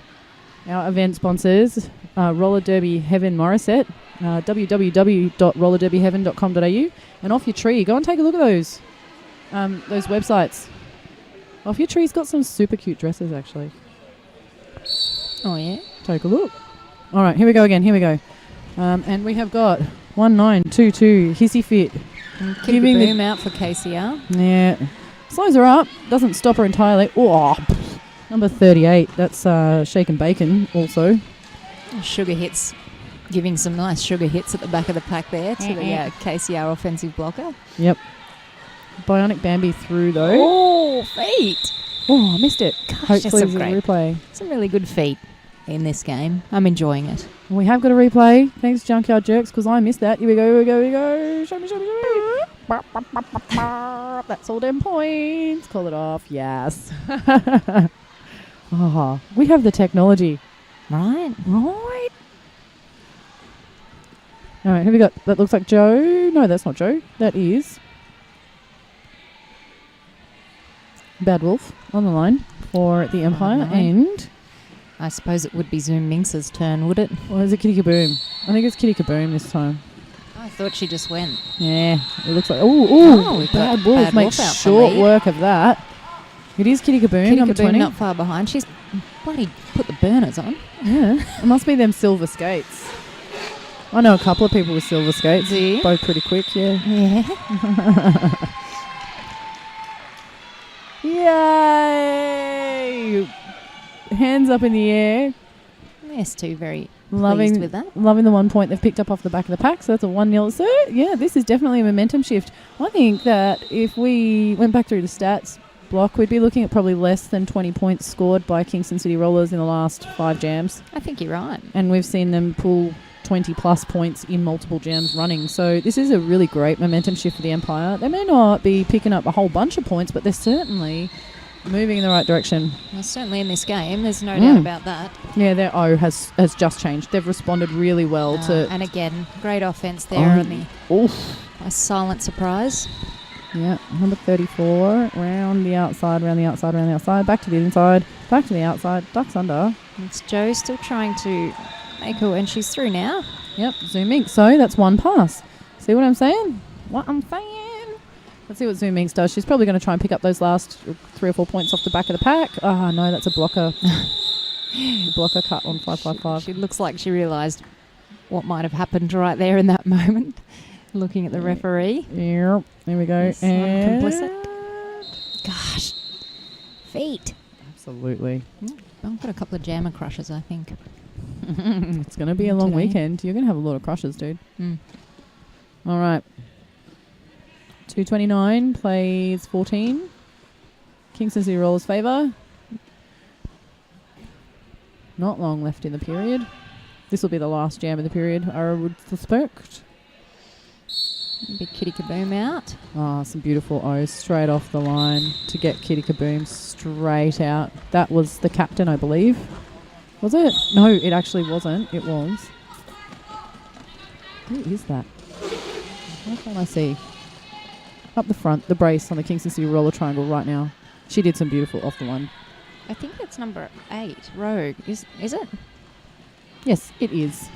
our event sponsors, Roller Derby Heaven Morisset, www.rollerderbyheaven.com.au, and Off Your Tree. Go and take a look at those websites. Off Your Tree's got some super cute dresses, actually. Oh, yeah? Take a look. All right, here we go again. Here we go. And we have got 1922 Hissy Fit. Keep the boom out for KCR. Yeah. Slows her up. Doesn't stop her entirely. Oh, number 38. That's Shake and Bacon also. Sugar hits. Giving some nice sugar hits at the back of the pack there to the KCR offensive blocker. Yep. Bionic Bambi through though. Oh, feet. Oh, I missed it. Gosh, hopefully that's there's a great. replay. Some really good feet in this game. I'm enjoying it. We have got a replay. Thanks, Junkyard Jerks, because I missed that. Here we go, here we go, here we go. Show me, show me, show me. That's all them points. Call it off. Yes. Oh, we have the technology. Right. Right. All right, who we got? That looks like Joe. No, that's not Joe. That is Bad Wolf on the line for the Empire. And I suppose it would be Zoom Minx's turn, would it? or is it Kitty Kaboom? I think it's Kitty Kaboom this time. I thought she just went. Yeah, it looks like... Oh, we've got Bad Wolf Bad makes Wolf out for short lead. work of that. It is Kitty Kaboom, Kitty number Kaboom 20. not far behind. She's bloody put the burners on. Yeah, it must be them silver skates. I know a couple of people with silver skates. Do you? Both pretty quick, yeah. Yay! Hands up in the air. S2 very pleased with that. Loving the 1 point they've picked up off the back of the pack, so that's a 1-0. So, yeah, this is definitely a momentum shift. I think that if we went back through the stats block, we'd be looking at probably less than 20 points scored by Kingston City Rollers in the last 5 jams. I think you're right. And we've seen them pull 20-plus points in multiple jams running. So this is a really great momentum shift for the Empire. They may not be picking up a whole bunch of points, but they're certainly moving in the right direction. Well, certainly in this game, there's no doubt about that. Yeah, their O has just changed. They've responded really well to... And again, great offense there on the a silent surprise. Yeah, number 34, round the outside, round the outside, round the outside, back to the inside, back to the outside, ducks under. It's Jo still trying to make her, and she's through now. Yep, Zoom Inc. So that's 1 pass. See what I'm saying? What I'm saying? Let's see what Zoom Inc. does. She's probably going to try and pick up those last 3 or 4 points off the back of the pack. Oh, no, that's a blocker. Blocker cut on 555. She looks like she realised what might have happened right there in that moment. Looking at the referee. Yep, there we go. Yes, And complicit. Gosh, feet. Absolutely. I've got a couple of jammer crushes, I think. It's going to be a long Today. weekend. You're going to have a lot of crushes, dude. Mm. All right. 229 plays 14. Kingston City Rollers favour. Not long left in the period. This will be the last jam of the period, I would suspect. Big Kitty Kaboom out. Oh, some beautiful O's straight off the line to get Kitty Kaboom straight out. That was the captain, I believe. Was it? No, it actually wasn't. It was. Who is that? How can I see? Up the front, the brace on the Kingston City Roller Triangle right now. She did some beautiful off the line. I think that's number 8, Rogue. Is it? Yes, it is.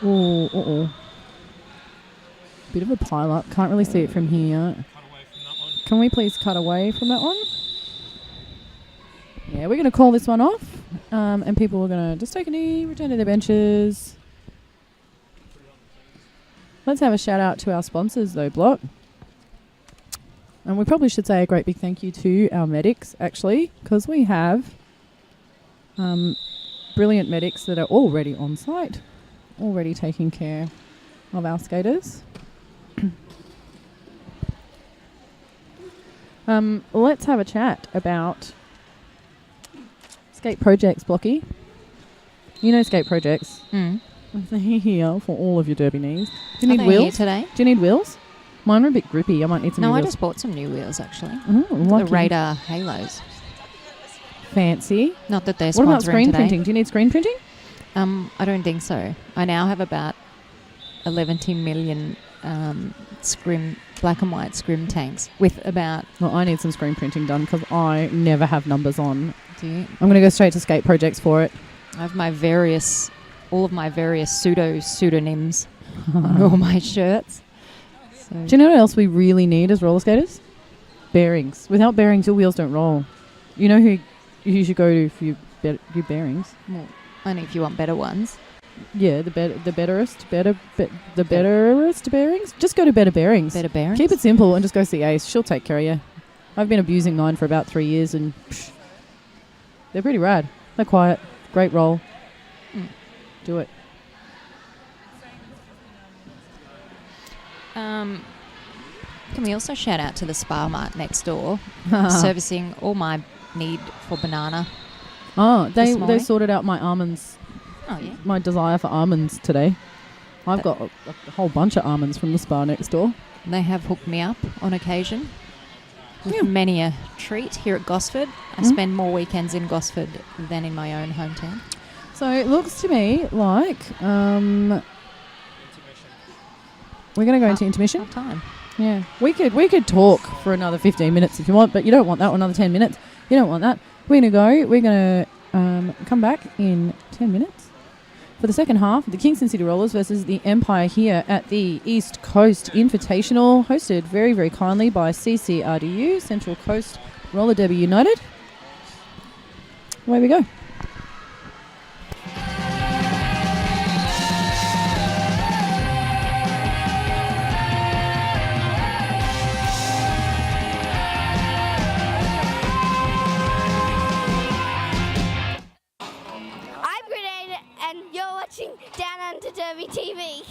Oh, uh-oh. Bit of a pile up. Can't really see it from here. Can we please cut away from that one? Yeah, we're going to call this one off. And people are going to just take a knee, return to their benches. Let's have a shout out to our sponsors though, Block. And we probably should say a great big thank you to our medics, actually, because we have brilliant medics that are already on site, already taking care of our skaters. Let's have a chat about skate projects, Blocky. You know skate projects. They're here for all of your derby knees. Do you need wheels today? Do you need wheels? Mine are a bit grippy. I might need some new No, I wheels. just bought some new wheels, actually. Lucky. The Radar Halos. Fancy. Not that they're What about sponsoring screen today. printing? Do you need screen printing? I don't think so. I now have about 11 million black and white scrim tanks with about... Well, I need some screen printing done because I never have numbers on. Do you? I'm going to go straight to skate projects for it. I have all of my various pseudonyms on all my shirts. So Do you know what else we really need as roller skaters? Bearings. Without bearings, your wheels don't roll. You know who you should go to for your bearings? well, only if you want better ones. Yeah, the betterest bearings. Just go to Better Bearings. Better bearings. Keep it simple and just go see Ace. She'll take care of you. I've been abusing mine for about 3 years and they're pretty rad. They're quiet. Great roll. Do it. Can we also shout out to the Spa Mart next door, servicing all my need for banana. Oh, they morning. sorted out my almonds. Oh, yeah. My desire for almonds today. I've got a whole bunch of almonds from the spa next door. They have hooked me up on occasion with many a treat here at Gosford. I spend more weekends in Gosford than in my own hometown. So it looks to me like we're going to go into intermission. Half time. Yeah, we could talk for another 15 minutes if you want, but you don't want that. Another 10 minutes. You don't want that. We're going to go. We're going to come back in 10 minutes for the second half. The Kingston City Rollers versus the Empire here at the East Coast Invitational, hosted very, very kindly by CCRDU, Central Coast Roller Derby United. Away we go. Downunder Derby TV.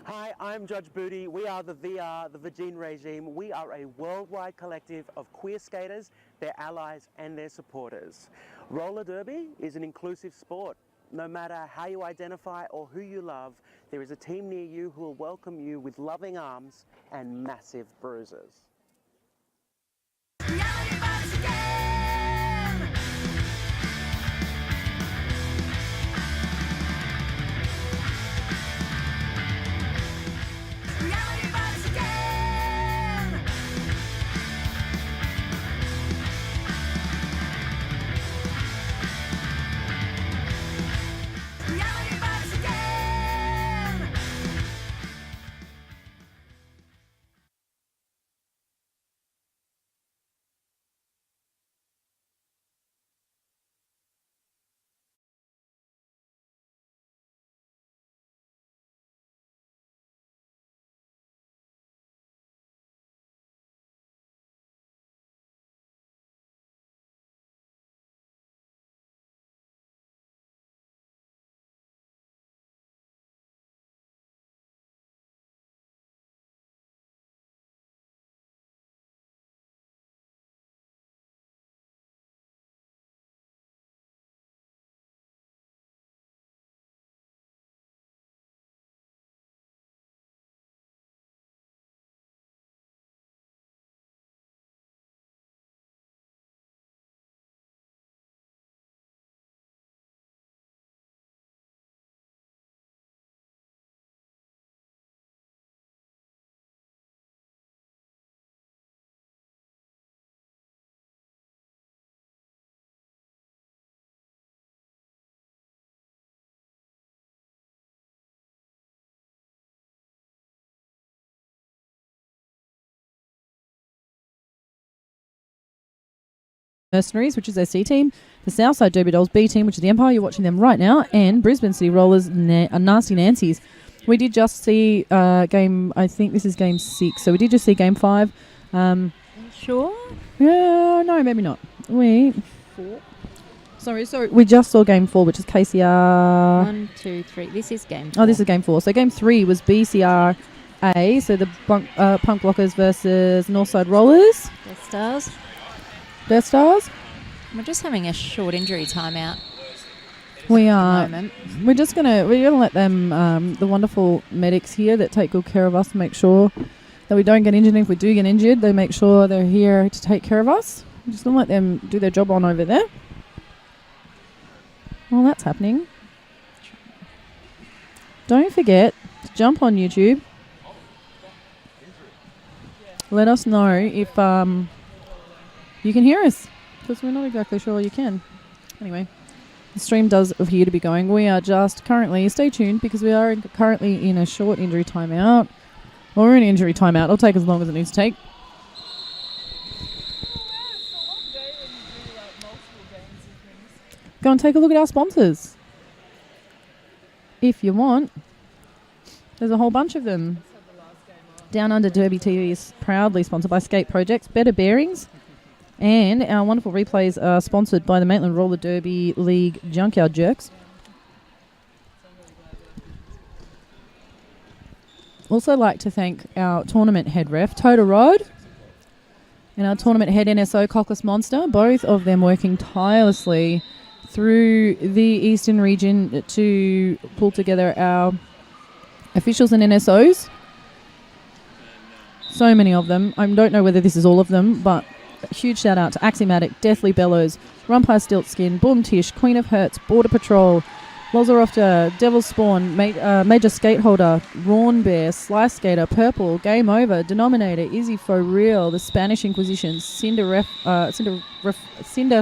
Hi, I'm Judge Booty. We are the VR, the Virgin Regime. We are a worldwide collective of queer skaters, their allies and their supporters. Roller derby is an inclusive sport. No matter how you identify or who you love, there is a team near you who will welcome you with loving arms and massive bruises. Mercenaries, which is their C team, the Southside Derby Dolls B team, which is the Empire, you're watching them right now, and Brisbane City Rollers, Nasty Nancies. We did just see game, I think this is game 6, so we did just see game 5. Sure? Yeah, no, maybe not. Sorry, we just saw game 4, which is KCR. 1, 2, 3. This is game 4. Oh, this is game 4. So game 3 was BCR A, so the Punk Blockers versus Northside Rollers. Death Stars. We're just having a short injury timeout. We at are. the moment. We're gonna let them, the wonderful medics here that take good care of us, make sure that we don't get injured. And if we do get injured, they make sure they're here to take care of us. We're just gonna let them do their job on over there. Well, that's happening. Don't forget to jump on YouTube. Let us know if you can hear us, because we're not exactly sure you can. Anyway, the stream does appear to be going. We are just currently, stay tuned, because we are currently in a short injury timeout. Well, we're in injury timeout. It'll take as long as it needs to take. Go and take a look at our sponsors. If you want. There's a whole bunch of them. Downunder Derby TV is proudly sponsored by Skate Projects, Better Bearings, and our wonderful replays are sponsored by the Maitland Roller Derby League Junkyard Jerks. Also like to thank our tournament head ref, Total Road, and our tournament head NSO, Cockless Monster, both of them working tirelessly through the Eastern region to pull together our officials and NSOs. So many of them. I don't know whether this is all of them, but a huge shout out to Axiomatic, Deathly Bellows, Rumpire Stiltskin, Boom Tish, Queen of Hertz, Border Patrol, Lozerofter, Devil's Spawn, Major Skateholder, Rawn Bear, Slice Skater, Purple, Game Over, Denominator, Izzy For Real, The Spanish Inquisition, Cinder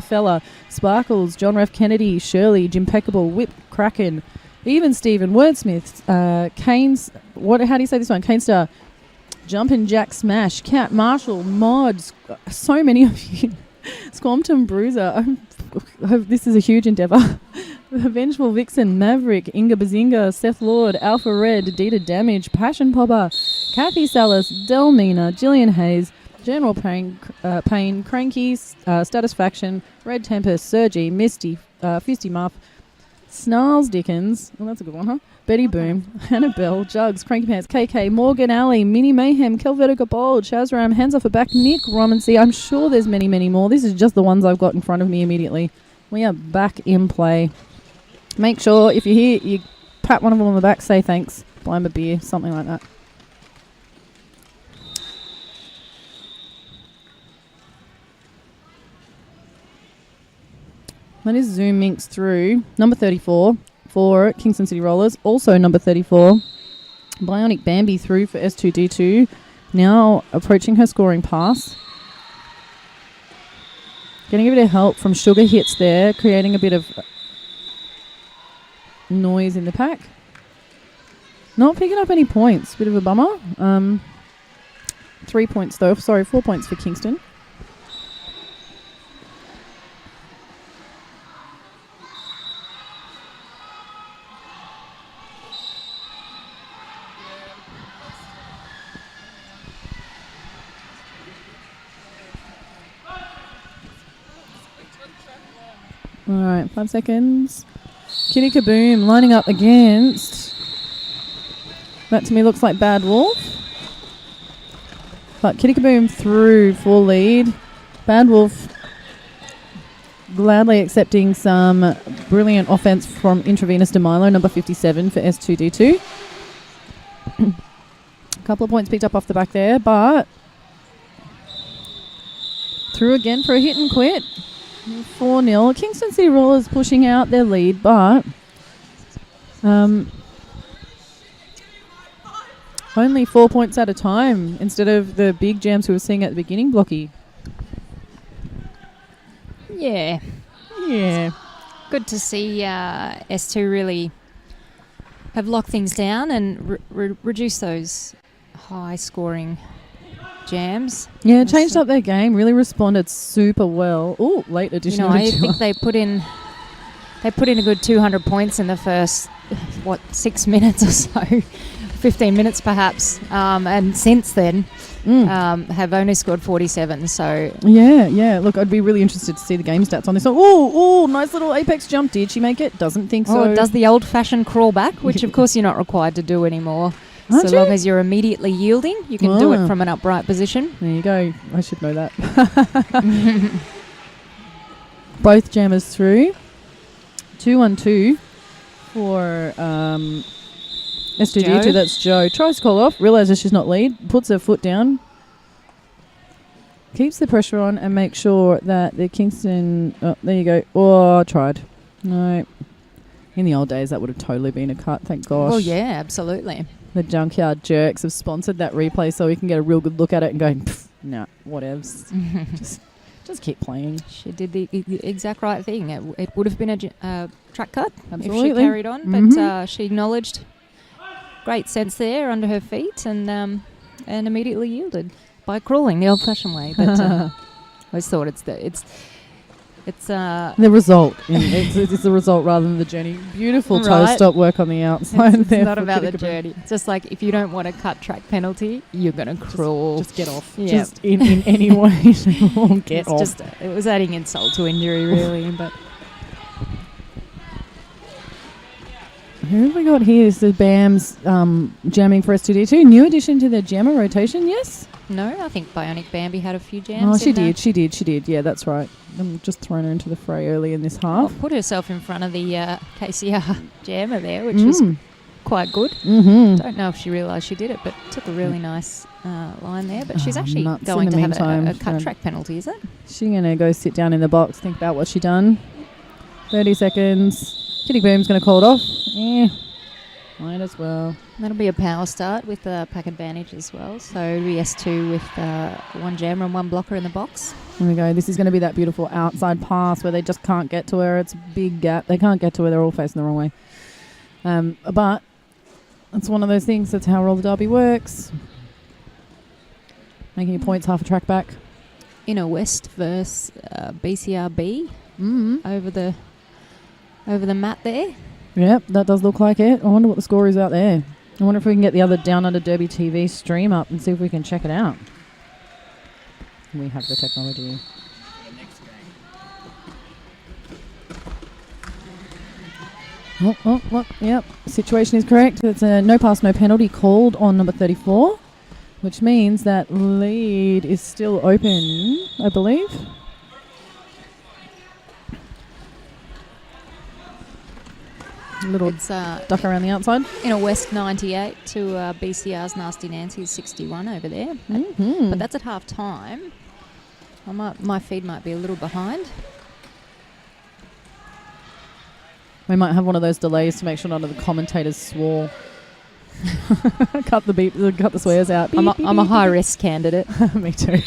Fella, Sparkles, John Ref Kennedy, Shirley, Jimpeccable, Whip, Kraken, even Stephen, Wordsmiths, Kane's, how do you say this one? Canestar, Jumpin' Jack Smash, Cat Marshall, Mods, so many of you. Squampton Bruiser, this is a huge endeavour. The Vengeful Vixen, Maverick, Inga Bazinga, Seth Lord, Alpha Red, Dita Damage, Passion Popper, Kathy Salas, Delmina, Gillian Hayes, General Pain, Cranky, Statisfaction, Red Tempest, Sergi, Misty, Fisty Muff, Snarls Dickens, well that's a good one, huh? Betty Boom, Annabelle, Jugs, Cranky Pants, KK, Morgan Alley, Mini Mayhem, Kelvetica Bold, Shazram, Hands Off Her Back, Nick, Romancy. I'm sure there's many, many more. This is just the ones I've got in front of me immediately. We are back in play. Make sure if you hear, you pat one of them on the back, say thanks, buy them a beer, something like that. That is Zoom Minx through number 34 for Kingston City Rollers. Also number 34, Bionic Bambi through for S2D2. Now approaching her scoring pass. Getting a bit of help from Sugar Hits there, creating a bit of noise in the pack. Not picking up any points. Bit of a bummer. 3 points though. Sorry, 4 points for Kingston. All right, 5 seconds. Kitty Kaboom lining up against. That to me looks like Bad Wolf. But Kitty Kaboom through for lead. Bad Wolf gladly accepting some brilliant offense from Intravenous DeMilo, number 57 for S2D2. A couple of points picked up off the back there, but through again for a hit and quit. 4-0. Kingston City Rollers pushing out their lead, but only 4 points at a time instead of the big jams we were seeing at the beginning, Blocky. Yeah. Good to see S2 really have locked things down and reduce those high scoring jams. Yeah, changed up their game. Really responded super well. Oh, late addition. I think they put in a good 200 points in the first 6 minutes or so, 15 minutes perhaps, and since then have only scored 47. So yeah. Look, I'd be really interested to see the game stats on this. Oh, nice little apex jump. Did she make it? Doesn't think so. It does the old-fashioned crawl back, which of course you're not required to do anymore. Aren't so you? long as you're immediately yielding, you can do it from an upright position. There you go. I should know that. Both jammers through. 2-1-2 for S2D2. That's Joe. Tries to call off. Realises she's not lead. Puts her foot down. Keeps the pressure on and makes sure that the Kingston... Oh, there you go. Oh, tried. No. In the old days, that would have totally been a cut. Thank gosh. Well, yeah, absolutely. The Junkyard Jerks have sponsored that replay so we can get a real good look at it and go, nah, whatevs. just keep playing. She did the exact right thing. It would have been a track cut Absolutely. if she carried on, but she acknowledged great sense there under her feet and immediately yielded by crawling the old-fashioned way. But I always thought it's the result. It's the result rather than the journey. Beautiful toe stop work on the outside. It's not about the journey. It's just like if you don't want a cut track penalty, you're going to crawl. Just get off. Yeah. Just in any way. Get off. It was adding insult to injury, really. But who have we got here? This is BAM's jamming for S2D2. New addition to the jammer rotation, yes? No, I think Bionic Bambi had a few jams. Oh, she did. Yeah, that's right. I'm just throwing her into the fray early in this half. Put herself in front of the KCR jammer there, which was quite good. Mm-hmm. Don't know if she realised she did it, but took a really nice line there. But she's actually nuts. going In to the have meantime, a cut track penalty, is it? She's going to go sit down in the box, think about what she done. 30 seconds. Kitty Boom's going to call it off. Might as well. That'll be a power start with a pack advantage as well. So it'll be S2 with one jammer and one blocker in the box. There we go. This is going to be that beautiful outside pass where they just can't get to her. It's a big gap. They can't get to her. They're all facing the wrong way. But it's one of those things. That's how roller derby works. Making your points half a track back. Inner West versus BCRB over the mat there. Yep, that does look like it. I wonder what the score is out there. I wonder if we can get the other Downunder Derby TV stream up and see if we can check it out. We have the technology. Oh, yep. Situation is correct. It's a no pass, no penalty called on number 34, which means that lead is still open, I believe. Little duck around the outside. In a West 98 to BCR's Nasty Nancies 61 over there. But that's at half time. My feed might be a little behind. We might have one of those delays to make sure none of the commentators swore. Cut the swears out. I'm a high risk candidate. Me too.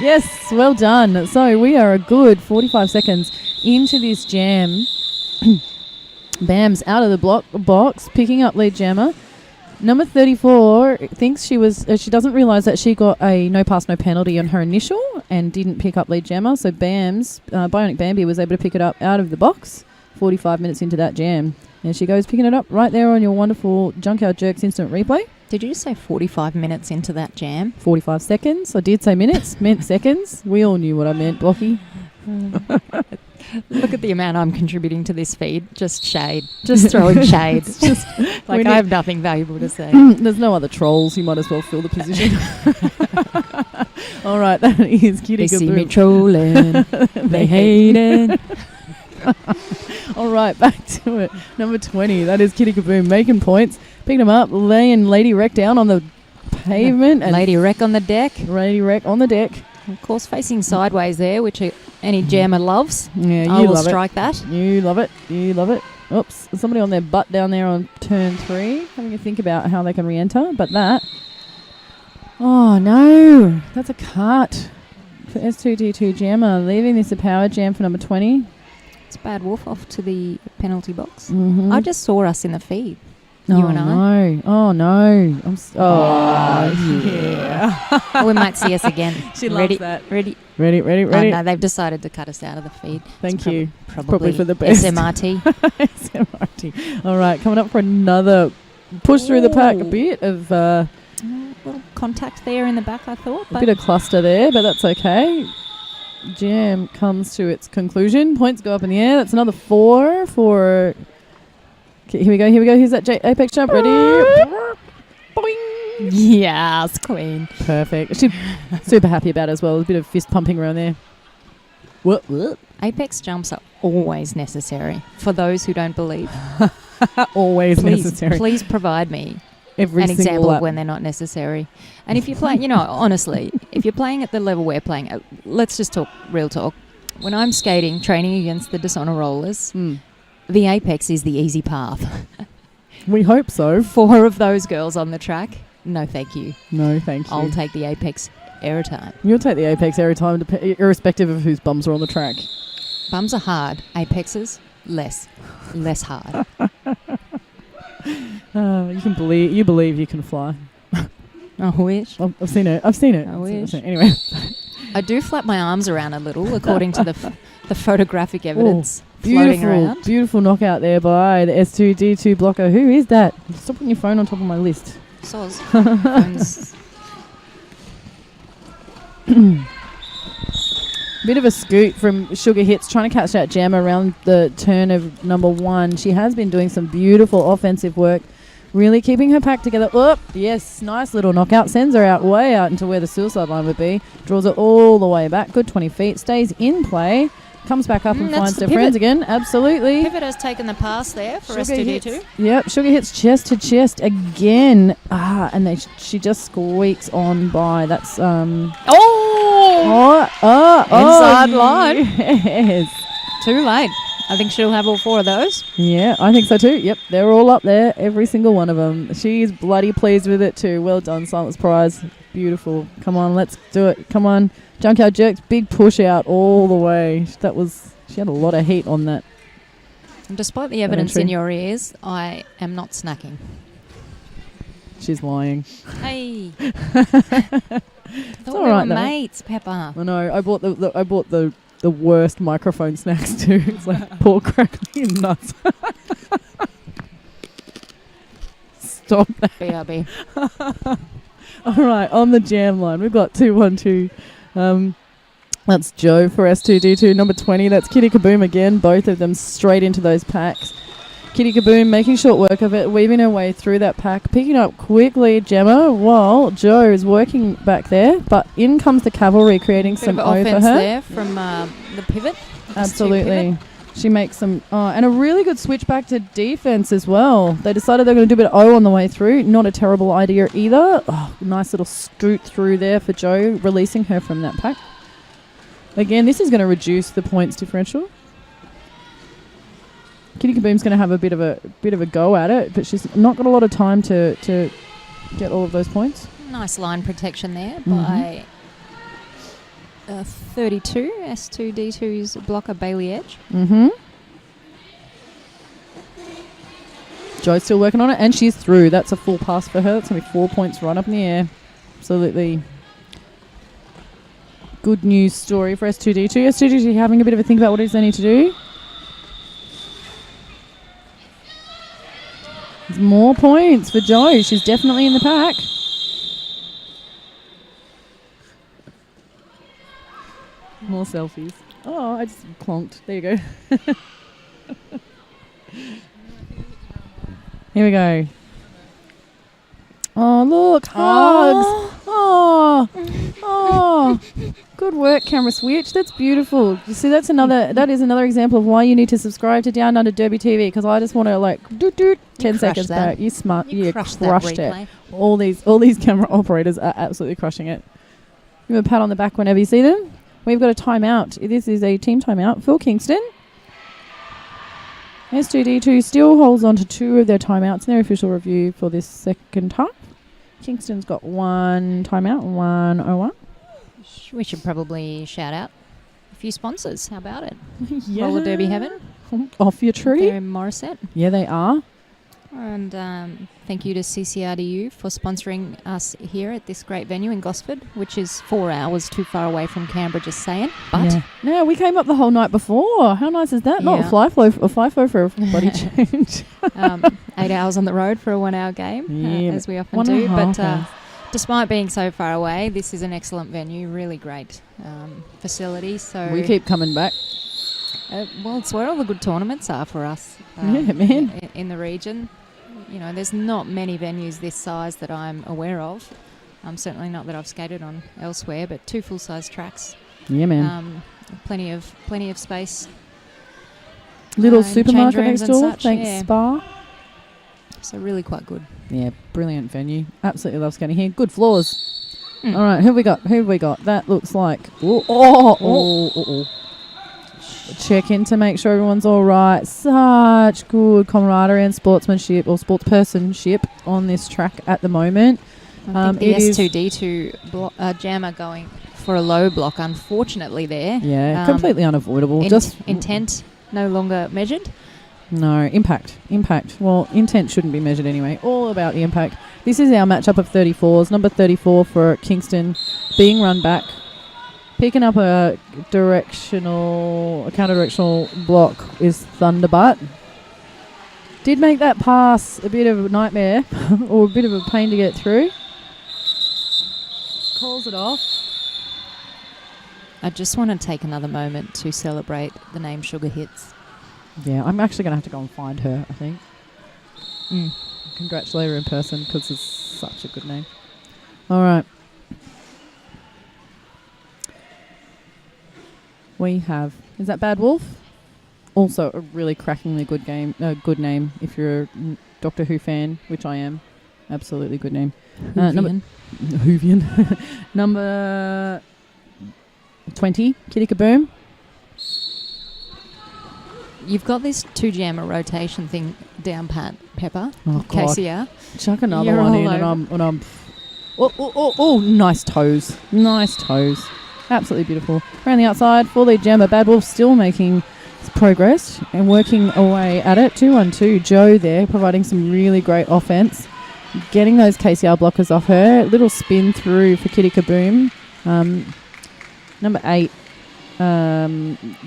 Yes, well done. So we are a good 45 seconds into this jam. Bam's out of the box, picking up lead jammer. Number 34 thinks she doesn't realise that she got a no pass, no penalty on her initial and didn't pick up lead jammer. So Bam's Bionic Bambi was able to pick it up out of the box 45 minutes into that jam. And she goes picking it up right there on your wonderful Junkyard Jerks instant replay. Did you say 45 minutes into that jam? 45 seconds. I did say minutes, meant seconds. We all knew what I meant, Blocky. Look at the amount I'm contributing to this feed. Just shade. Just throwing shade. Just like I have nothing valuable to say. There's no other trolls. You might as well fill the position. All right, that is Kitty. They see me trolling. They hate it. All right, back to it. Number 20. That is Kitty Kaboom making points. Picking them up, laying Lady Wreck down on the pavement. And Lady Wreck on the deck. Lady Wreck on the deck. Of course, facing sideways there, which any jammer loves. Yeah, I will strike that. You love it. You love it. Oops, there's somebody on their butt down there on turn 3. Having a think about how they can re-enter. But that... Oh, no. That's a cut for S2D2 jammer. Leaving this a power jam for number 20. It's a bad wolf off to the penalty box. Mm-hmm. I just saw us in the feed. You and I. No. Oh, no. Yeah. We might see us again. She Ready, loves that. Ready. Ready. Oh, no, they've decided to cut us out of the feed. Thank you. Probably for the best. SMRT. SMRT. All right, coming up for another push through the pack. A bit of little contact there in the back, I thought. a bit of cluster there, but that's okay. Jam comes to its conclusion. Points go up in the air. That's another 4 for... Okay, here we go. Here's that apex jump. Ready? Boing. Yes, queen. Perfect. She's super happy about it as well. There's a bit of fist pumping around there. What? Apex jumps are always necessary for those who don't believe. Always necessary. Please provide me Every an example lap. of when they're not necessary. And if you're playing, honestly, if you're playing at the level we're playing at, let's just talk real talk. When I'm skating, training against the Dishonour Rollers, the apex is the easy path. We hope so. 4 of those girls on the track, no thank you. No, thank you. I'll take the apex every time. You'll take the apex every time, irrespective of whose bums are on the track. Bums are hard. Apexes, less hard. You believe you can fly. I wish. I've seen it. I wish. Anyway. I do flap my arms around a little, according to the photographic evidence floating around. Beautiful knockout there by the S2D2 blocker. Who is that? Stop putting your phone on top of my list. Soz. Bit of a scoot from Sugar Hits, trying to catch that jam around the turn of number 1. She has been doing some beautiful offensive work, really keeping her pack together. Yes, nice little knockout. Sends her out way out into where the suicide line would be. Draws it all the way back. Good 20 feet. Stays in play. Comes back up and finds her friends again. Absolutely. Pivot has taken the pass there for S2D2. Yep, Sugar Hits chest to chest again. And she just squeaks on by. That's Inside line. Yes. Too late. I think she'll have all 4 of those. Yeah, I think so too. Yep, they're all up there, every single one of them. She's bloody pleased with it too. Well done, Silence Prize. Beautiful. Come on, let's do it. Come on. Junkyard Jerks, big push out all the way. She had a lot of heat on that. And despite the evidence in your ears, I am not snacking. She's lying. Hey. It's all right, though. Mates, Pepper. I know. I bought the worst microphone snacks too. It's like pork crackling and nuts. Stop that. BRB. All right, on the jam line, we've got 212. That's Joe for S2D2. Number 20, that's Kitty Kaboom again. Both of them straight into those packs. Kitty Kaboom making short work of it, weaving her way through that pack, picking up quickly Gemma while Joe is working back there. But in comes the cavalry, creating some O for her. There from the pivot. Absolutely. She makes some... and a really good switch back to defense as well. They decided they're going to do a bit of O on the way through. Not a terrible idea either. Nice little scoot through there for Joe, releasing her from that pack. Again, this is going to reduce the points differential. Kitty Kaboom's going to have a bit of a go at it, but she's not got a lot of time to get all of those points. Nice line protection there by 32. S2D2's blocker Bailey Edge. Joe's still working on it, and she's through. That's a full pass for her. That's going to be 4 points right up in the air. Absolutely. Good news story for S2D2. S2D2 having a bit of a think about what it is they need to do. There's more points for Joe. She's definitely in the pack. More selfies. Oh, I just clonked. There you go. Here we go. Oh, look. Hugs. Oh. Good work, camera switch. That's beautiful. You see, that is another example of why you need to subscribe to Downunder Derby TV, because I just want to 10 seconds back. You smart. You crushed it. All these camera operators are absolutely crushing it. Give them a pat on the back whenever you see them. We've got a timeout. This is a team timeout for Kingston. S2D2 still holds on to 2 of their timeouts in their official review for this second half. Kingston's got 1 timeout, 101. We should probably shout out a few sponsors. How about it? Yeah. Roller Derby Heaven. Off your tree. They're in Morisset. Yeah, they are. And thank you to CCRDU for sponsoring us here at this great venue in Gosford, which is 4 hours too far away from Canberra, just saying. But no, we came up the whole night before. How nice is that? Not Yeah. FIFO for a bloody change. 8 hours on the road for a 1 hour game, Yeah, as we often 1.5 do. But hours. despite being so far away, this is an excellent venue, really great facility. So We keep coming back. well, it's where all the good tournaments are for us. Yeah, man. In the region. You know, there's not many venues this size that I'm aware of. Certainly not that I've skated on elsewhere, but 2 full-size tracks. Yeah, man. Plenty of space. Little and change supermarket rooms next and door. such, Thanks, yeah. Spa. So really quite good. Yeah, brilliant venue. Absolutely love skating here. Good floors. Mm. All right, who have we got? That looks like... Check in to make sure everyone's all right. Such good camaraderie and sportsmanship or sportspersonship on this track at the moment. I think the it is- S2D2 jam are going for a low block, unfortunately, there. Yeah, completely unavoidable. Intent no longer measured. No, impact. Well, intent shouldn't be measured anyway. All about the impact. This is our matchup of 34s. Number 34 for Kingston being run back. Picking up a counter-directional block is Thunderbutt. Did make that pass a bit of a nightmare or a bit of a pain to get through. Calls it off. I just want to take another moment to celebrate the name Sugar Hits. Yeah, I'm actually going to have to go and find her, I think. Mm. Congratulate her in person because it's such a good name. All right. We have... Is that Bad Wolf? Also a really crackingly good game. Good name if you're a Doctor Who fan, which I am. Absolutely good name. Hoovian. Number 20, Kitty Kaboom. You've got this 2-jammer rotation thing down pat, Pepper. Oh, God. KCR. Chuck another You're one all in and I'm... Oh, nice toes. Nice toes. Absolutely beautiful. Around the outside, 4-lead jammer. Bad Wolf still making progress and working away at it. 2-1-2. Joe there providing some really great offense. Getting those KCR blockers off her. Little spin through for Kitty Kaboom. Number 8,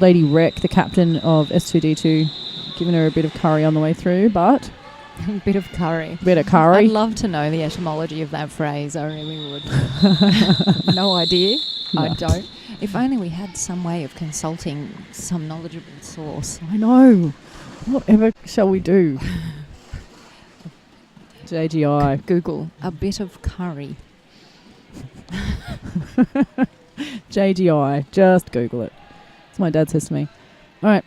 Lady Wreck, the captain of S2D2, giving her a bit of curry on the way through, but... Bit of curry. Bit of curry. I'd love to know the etymology of that phrase. I really would. No idea. No. I don't. If only we had some way of consulting some knowledgeable source. I know. Whatever shall we do? JGI. Google a bit of curry. JGI. Just Google it. That's what my dad says to me. All right.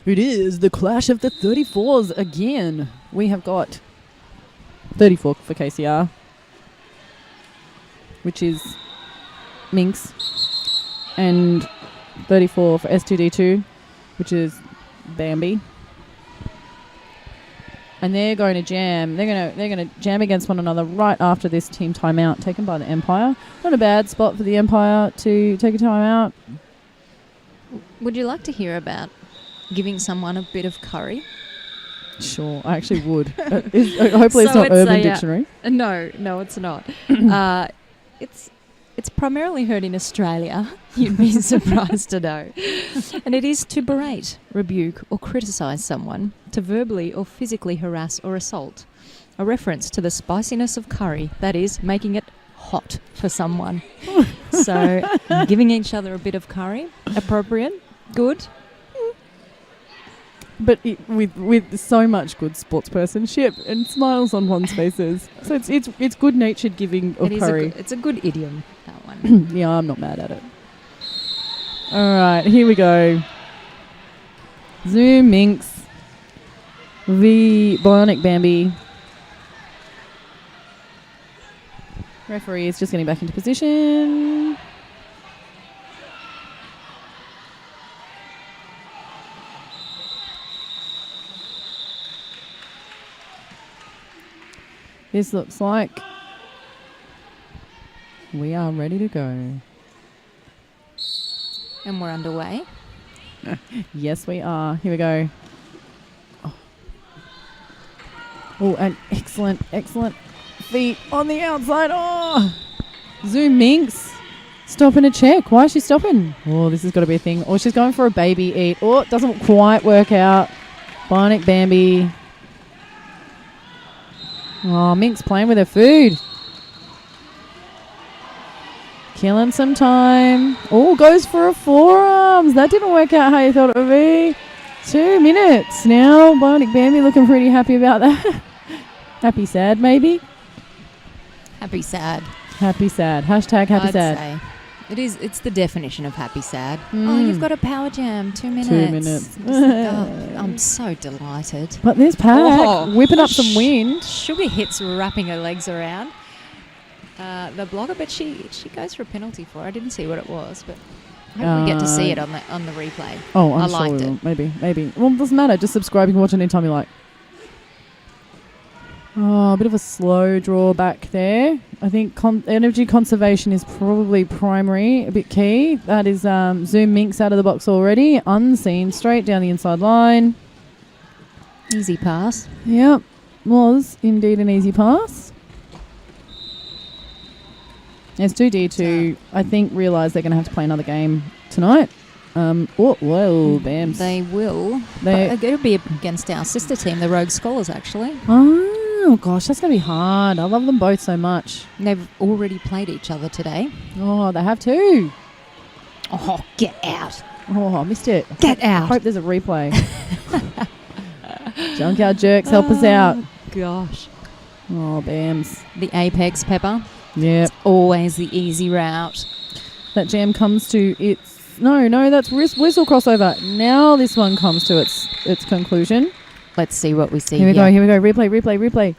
It is the clash of the 34s again. We have got 34 for KCR, which is Minx, and 34 for S2D2, which is Bambi. And they're going to jam. They're going to jam against one another right after this team timeout taken by the Empire. Not a bad spot for the Empire to take a timeout. Would you like to hear about giving someone a bit of curry? Sure, I actually would. Hopefully it's So not it's Urban a, Dictionary. No, it's not. It's primarily heard in Australia. You'd be surprised to know. And it is to berate, rebuke, or criticise someone, to verbally or physically harass or assault. A reference to the spiciness of curry, that is, making it hot for someone. So, giving each other a bit of curry, appropriate, good. But with so much good sportspersonship and smiles on one's faces. So it's good-natured giving of curry. It's a good idiom, that one. Yeah, I'm not mad at it. All right, here we go. Zoom Minx v Bionic Bambi. Referee is just getting back into position. This looks like we are ready to go. And we're underway. Yes, we are. Here we go. Oh. Oh, and excellent feet on the outside. Oh, Zoom Minx. Stopping to check. Why is she stopping? Oh, this has got to be a thing. Oh, she's going for a baby eat. Oh, it doesn't quite work out. Bionic Bambi. Oh, Minx playing with her food. Killing some time. Oh, goes for a forearms. That didn't work out how you thought it would be. 2 minutes. Now, Bionic Bambi looking pretty happy about that. Happy sad, maybe? Happy sad. Happy sad. Hashtag happy I'd sad. say. It's the definition of happy sad. Oh, you've got a power jam. 2 minutes. 2 minutes. Oh, I'm so delighted. But this pack, whipping up some wind. Sugar hits wrapping her legs around the blocker, but she goes for a penalty for it. I didn't see what it was, but I hope we get to see it on the replay. Oh, I I'm sure liked we it. will. Maybe. Well, it doesn't matter. Just subscribe. You can watch it anytime you like. Oh, a bit of a slow draw back there. I think energy conservation is probably primary, a bit key. That is Zoom Minx out of the box already. Unseen, straight down the inside line. Easy pass. Yep, was indeed an easy pass. It's 2D2. I think realise they're going to have to play another game tonight. Whoa, Bams. They will. It'll be against our sister team, the Rogue Scholars, actually. Oh, gosh, that's going to be hard. I love them both so much. They've already played each other today. Oh, they have too. Oh, get out. Oh, I missed it. Get out. I hope there's a replay. Junkyard Jerks, help us out. Gosh. Oh, Bams. The Apex Pepper. Yep. It's always the easy route. That jam comes to its... No, that's whistle crossover. Now this one comes to its conclusion. Let's see what we see here. Here we go. Replay.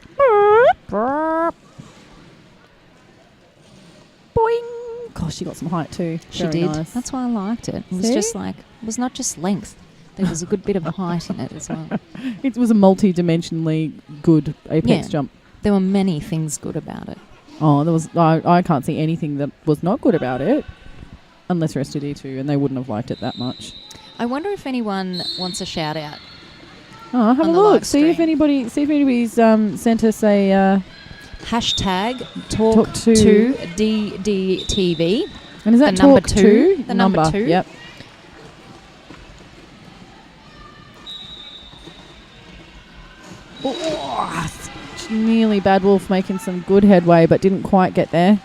Boing. Gosh, she got some height too. She Very did. nice. That's why I liked it. It was just like, it was not just length. There was a good bit of height in it as well. It was a multi-dimensionally good Apex jump. There were many things good about it. Oh, there was. I can't see anything that was not good about it, unless you're S2D2, and they wouldn't have liked it that much. I wonder if anyone wants a shout out. Oh, have a look. See if anybody's sent us a hashtag talk to DDTV. And is that the talk number two? The number 2. Yep. Oh, nearly Bad Wolf making some good headway, but didn't quite get there.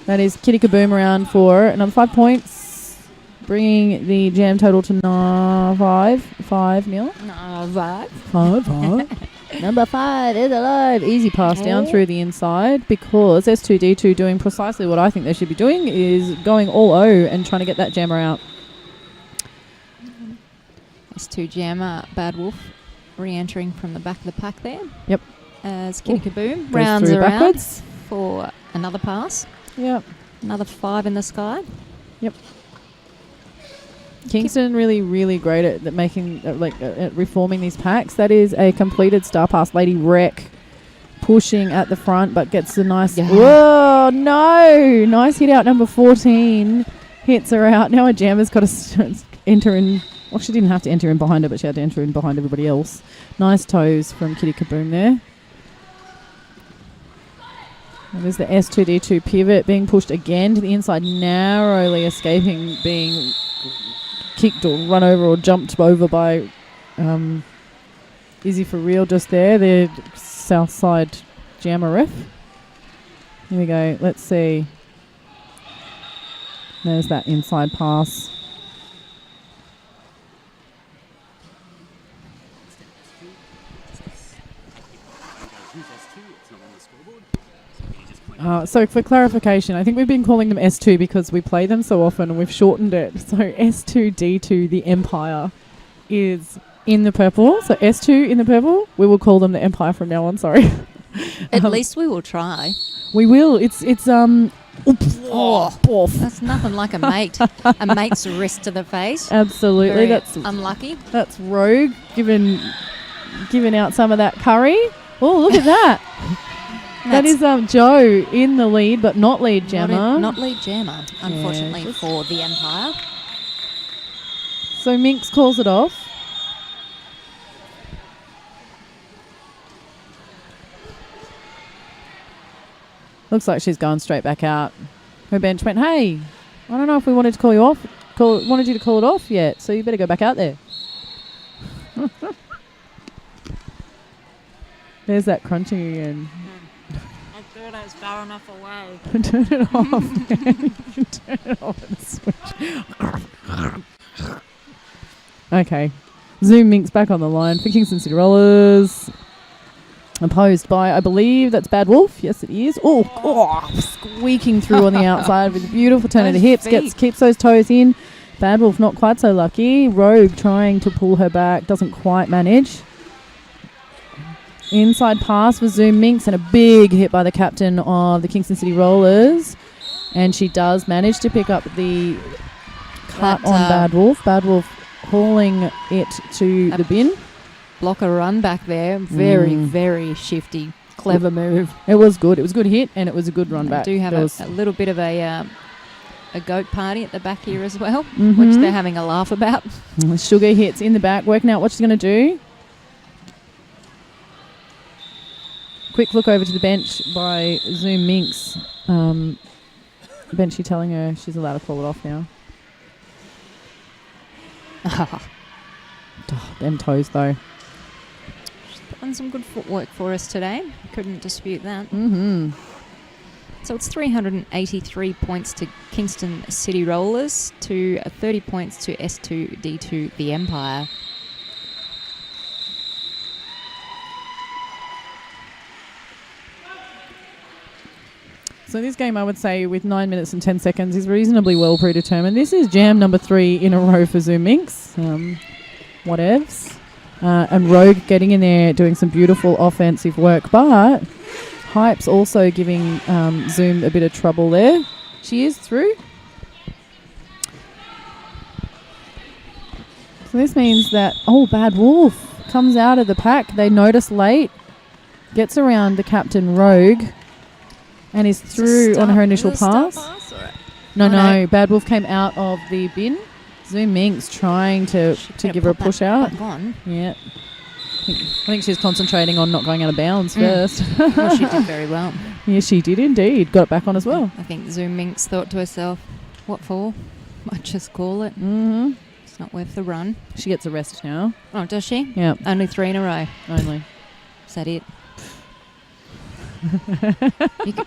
That is Kitty Kaboom around for another 5 points, bringing the jam total to 5 nil. 5. Number 5 is alive. Easy pass down through the inside, because S2D2 doing precisely what I think they should be doing, is going all O and trying to get that jammer out. S2 jammer, Bad Wolf, re-entering from the back of the pack there. Yep. As Kitty Kaboom goes rounds through around backwards for another pass. Yep. Another 5 in the sky. Yep. Kingston really, really great at making, at reforming these packs. That is a completed star pass. Lady Wreck pushing at the front, but gets a nice... Yeah. Whoa, no! Nice hit out, number 14. Hits her out. Now a jammer's got to enter in... Well, she didn't have to enter in behind her, but she had to enter in behind everybody else. Nice toes from Kitty Kaboom there. And there's the S2D2 pivot being pushed again to the inside, narrowly escaping being kicked or run over or jumped over by Izzy for real just there, the south side jammer ref. Here we go. Let's see. There's that inside pass. So for clarification, I think we've been calling them S2 because we play them so often and we've shortened it. So S2D2, the Empire, is in the purple. So S2 in the purple, we will call them the Empire from now on, sorry. At least we will try. We will. It's that's nothing like a mate. A mate's wrist to the face. Absolutely. Very that's unlucky. That's Rogue giving out some of that curry. Oh, look at that. That is Joe in the lead, but not lead jammer. Not lead jammer, unfortunately, for the Empire. So Minx calls it off. Looks like she's gone straight back out. Her bench went, hey, I don't know if we wanted to call you off. Wanted you to call it off yet, so you better go back out there. There's that crunching again. I thought I was far enough away. Turn it off. Turn it off and switch. Okay. Zoom Minx back on the line for Kingston City Rollers. Opposed by, I believe, that's Bad Wolf. Yes, it is. Oh, squeaking through on the outside with a beautiful turn of the hips. Keeps those toes in. Bad Wolf not quite so lucky. Rogue trying to pull her back. Doesn't quite manage. Inside pass for Zoom Minx and a big hit by the captain of the Kingston City Rollers. And she does manage to pick up the cut on Bad Wolf. Bad Wolf hauling it to the bin. Blocker run back there. Very, very shifty. Clever move. It was good. It was a good hit and it was a good run back. Do have a little bit of a goat party at the back here as well, which they're having a laugh about. Sugar hits in the back, working out what she's going to do. Quick look over to the bench by Zoom Minx. Benchy telling her she's allowed to call it off now. Them toes though. She's put on some good footwork for us today. Couldn't dispute that. So it's 383 points to Kingston City Rollers to 30 points to S2D2 The Empire. So this game, I would say, with 9 minutes and 10 seconds, is reasonably well predetermined. This is jam number 3 in a row for Zoom Minx. Whatevs. And Rogue getting in there, doing some beautiful offensive work. But Hype's also giving Zoom a bit of trouble there. She is through. So this means that, Bad Wolf comes out of the pack. They notice late. Gets around the captain Rogue. And is through on her initial pass. No. Bad Wolf came out of the bin. Zoom Minx trying to give her a push out. Yeah. I think she's concentrating on not going out of bounds first. Well, she did very well. Yes, she did indeed. Got it back on as well. I think Zoom Minx thought to herself, what for? Might just call it. It's not worth the run. She gets a rest now. Oh, does she? Yeah. Only 3 in a row. Only. Is that it?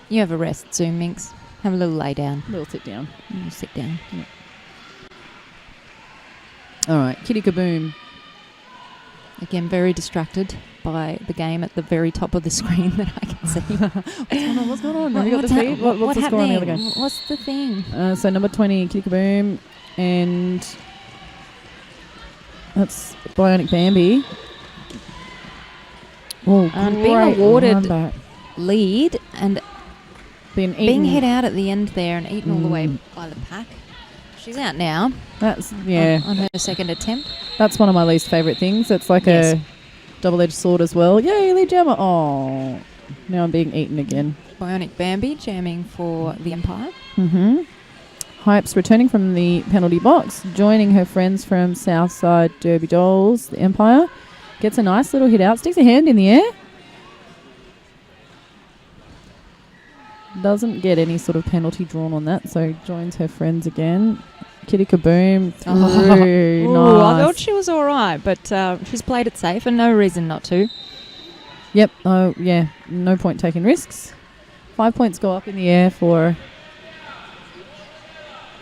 You have a rest, Zoom Minx. Have a little lay down. A little sit down. Sit down. Yeah. All right, Kitty Kaboom. Again, very distracted by the game at the very top of the screen that I can see. What's going on? Have you got the feed? What's the score on the other game? What's the thing? So number 20, Kitty Kaboom, and that's Bionic Bambi. Being awarded lead and being hit out at the end there and eaten all the way by the pack. She's out now. That's on her second attempt. That's one of my least favourite things. It's like a double-edged sword as well. Yay, lead jammer. Oh, now I'm being eaten again. Bionic Bambi jamming for the Empire. Hype's returning from the penalty box, joining her friends from Southside Derby Dolls, the Empire. Gets a nice little hit out, sticks a hand in the air. Doesn't get any sort of penalty drawn on that, so joins her friends again. Kitty Kaboom through. Nice. I thought she was all right, but she's played it safe and no reason not to. Yep. Oh, yeah. No point taking risks. 5 points go up in the air for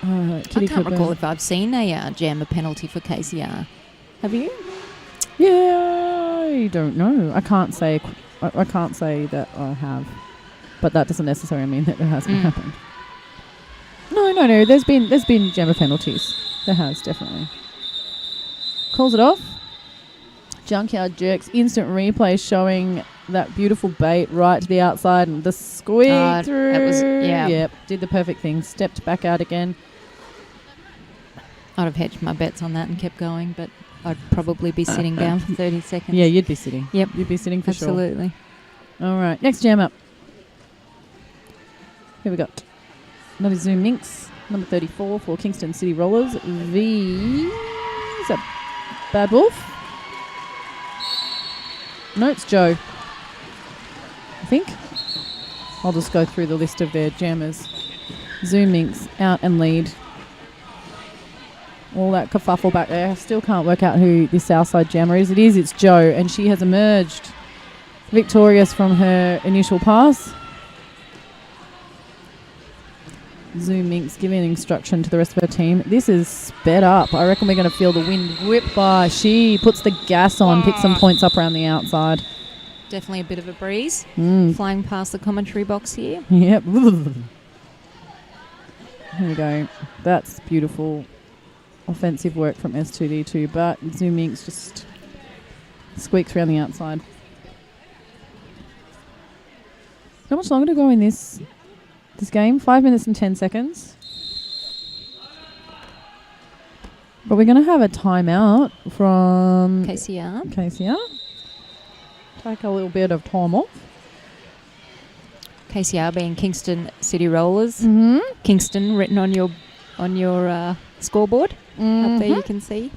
Kitty I can't Kaboom. recall if I've seen a jammer penalty for KCR. Have you? Yeah, I don't know. I can't say that I have. But that doesn't necessarily mean that it hasn't happened. No. There's been jammer penalties. There has, definitely. Calls it off. Junkyard Jerks. Instant replay showing that beautiful bait right to the outside and the squeak through. Yep. Did the perfect thing. Stepped back out again. I'd have hedged my bets on that and kept going, but I'd probably be sitting down for 30 seconds. Yeah, you'd be sitting. Yep. You'd be sitting for sure. Absolutely. All right. Next jam up. Here we got another Zoom Minx, number 34 for Kingston City Rollers. Is that Bad Wolf? No, it's Joe. I think. I'll just go through the list of their jammers. Zoom Minx out and lead. All that kerfuffle back there. I still can't work out who this Southside jammer is. It's Jo, and she has emerged victorious from her initial pass. Zoom Minx giving instruction to the rest of her team. This is sped up. I reckon we're going to feel the wind whip by. She puts the gas on, picks some points up around the outside. Definitely a bit of a breeze. Flying past the commentary box here. Yep. Here we go. That's beautiful. Offensive work from S2D2, but Zoom Minx just squeaks around the outside. How much longer to go in this game? 5 minutes and 10 seconds. But we're going to have a timeout from KCR. Take a little bit of time off. KCR being Kingston City Rollers. Kingston written on your scoreboard. Up there you can see.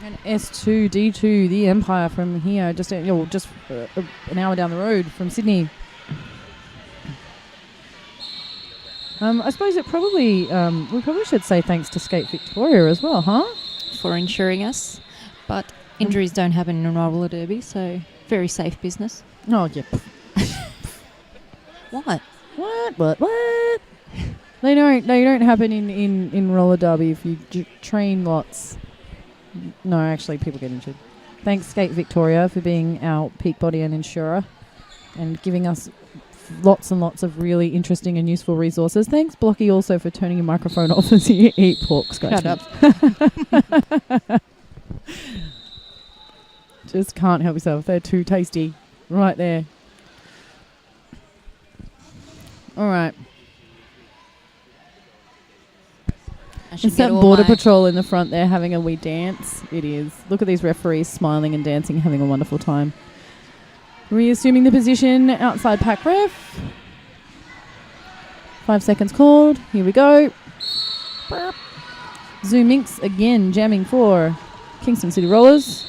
And S2D2, the Empire from here, just an hour down the road from Sydney. I suppose we probably should say thanks to Skate Victoria as well, huh? For insuring us. But injuries don't happen in a roller derby, so very safe business. Oh, yeah. What? What? They don't happen in roller derby if you train lots. No, actually, people get injured. Thanks, Skate Victoria, for being our peak body and insurer and giving us lots and lots of really interesting and useful resources. Thanks, Blocky, also for turning your microphone off as you eat pork scratch. Shut up. Just can't help yourself. They're too tasty. Right there. All right. It's that Border Patrol in the front there having a wee dance. It is. Look at these referees smiling and dancing, having a wonderful time. Reassuming the position outside pack ref. 5 seconds called. Here we go. Burp. Zoom Minx again jamming for Kingston City Rollers.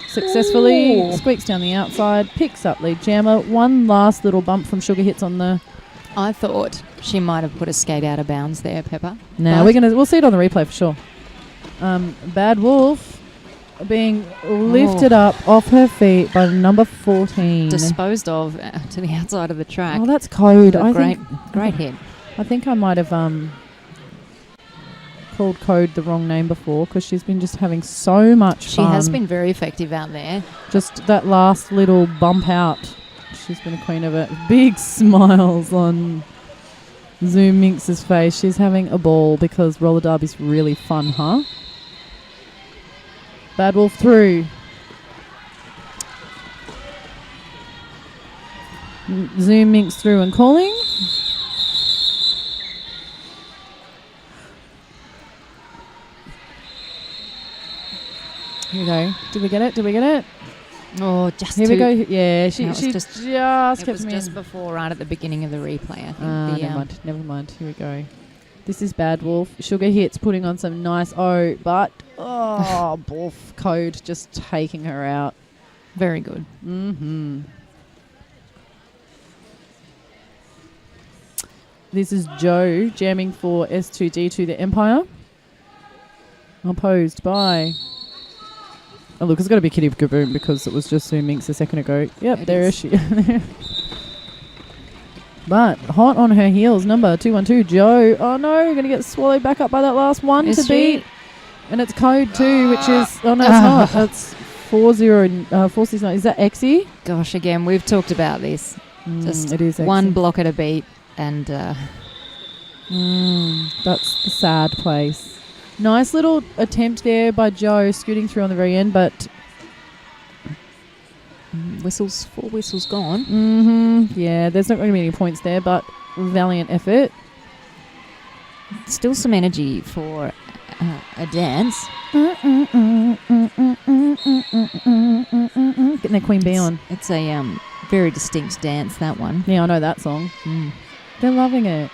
Successfully. Ooh. Squeaks down the outside. Picks up lead jammer. One last little bump from Sugar Hits on the... I thought she might have put a skate out of bounds there, Pepper. No, we'll see it on the replay for sure. Bad Wolf being lifted up off her feet by number 14. Disposed of to the outside of the track. Oh, that's Code. Great hit. I think I might have called Code the wrong name before because she's been just having so much fun. She has been very effective out there. Just that last little bump out. She's been a queen of it. Big smiles on Zoom Minx's face. She's having a ball because roller derby's really fun, huh? Bad Wolf through. Zoom Minx through and calling. Here we go. Did we get it? Oh, just here we go. Yeah, she just kept was me just before, right at the beginning of the replay, I think. Never mind. Here we go. This is Bad Wolf. Sugar Hits putting on some nice but Wolf Code just taking her out. Very good. This is Jo jamming for S2D2 the Empire. Opposed by... Oh, look, it's got to be Kitty Kaboom because it was just Zoom Minx a second ago. Yep, there she is. But hot on her heels, number 212, Jo. Oh, no, going to get swallowed back up by that last one to beat. And it's Code 2, which is... Oh, no, it's not. It's 469. Is that Exie? Gosh, again, we've talked about this. Just it is one block at a beat and... that's the sad place. Nice little attempt there by Jo scooting through on the very end, but... 4 whistles gone. Yeah, there's not going to be any points there, but valiant effort. Still some energy for a dance. Getting their Queen Bee on. It's a very distinct dance, that one. Yeah, I know that song. They're loving it.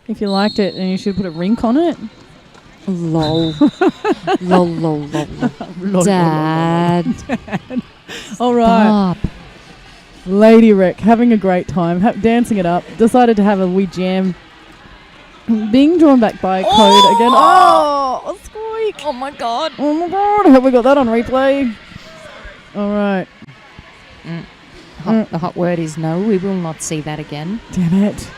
If you liked it, then you should put a rink on it. Lol. Lol, lol, lol, lol. Dad. All right. Stop. Lady Rec having a great time, dancing it up. Decided to have a wee jam. Being drawn back by Code again. Oh, a squeak. Oh my god. Oh my god. Have we got that on replay? All right. The hot word is no. We will not see that again. Damn it.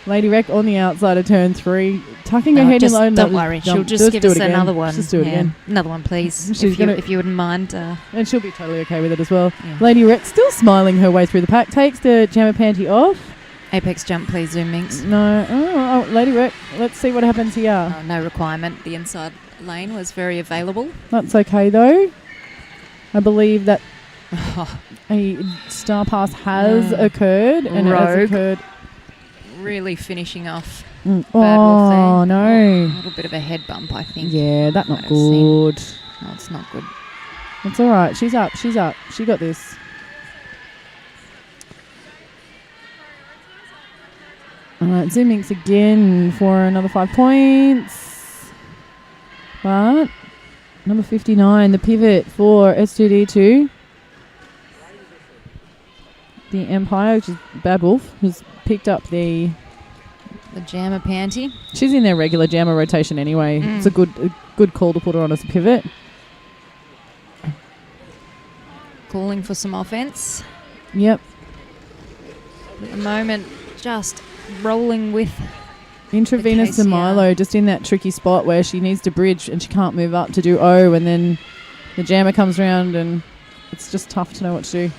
Lady Rec on the outside of turn 3, tucking her head in low. Don't worry. She'll just give us another one. Just do it again. Another one, please. She's if you wouldn't mind. And she'll be totally okay with it as well. Yeah. Lady Rec still smiling her way through the pack. Takes the jammer panty off. Apex jump, please, Zoom Minx. No. Oh, Lady Rec. Let's see what happens here. Oh, no requirement. The inside lane was very available. That's okay, though. I believe that a star pass has occurred. And it has occurred. Really finishing off. Oh, Bad wolf there. no. A little bit of a head bump, I think. Yeah, that's not Might have seen. good. No, it's not good. It's all right. She's up. She's up. She got this. All right, Zoom Inks again for another 5 points. But number 59, the pivot for S2D2. The Empire, which is Bad Wolf, who's picked up the jammer panty. She's in their regular jammer rotation anyway. It's a good call to put her on as a pivot. Calling for some offense. Yep. At the moment, just rolling with Intravenous to Milo, just in that tricky spot where she needs to bridge and she can't move up to do O, and then the jammer comes around and it's just tough to know what to do.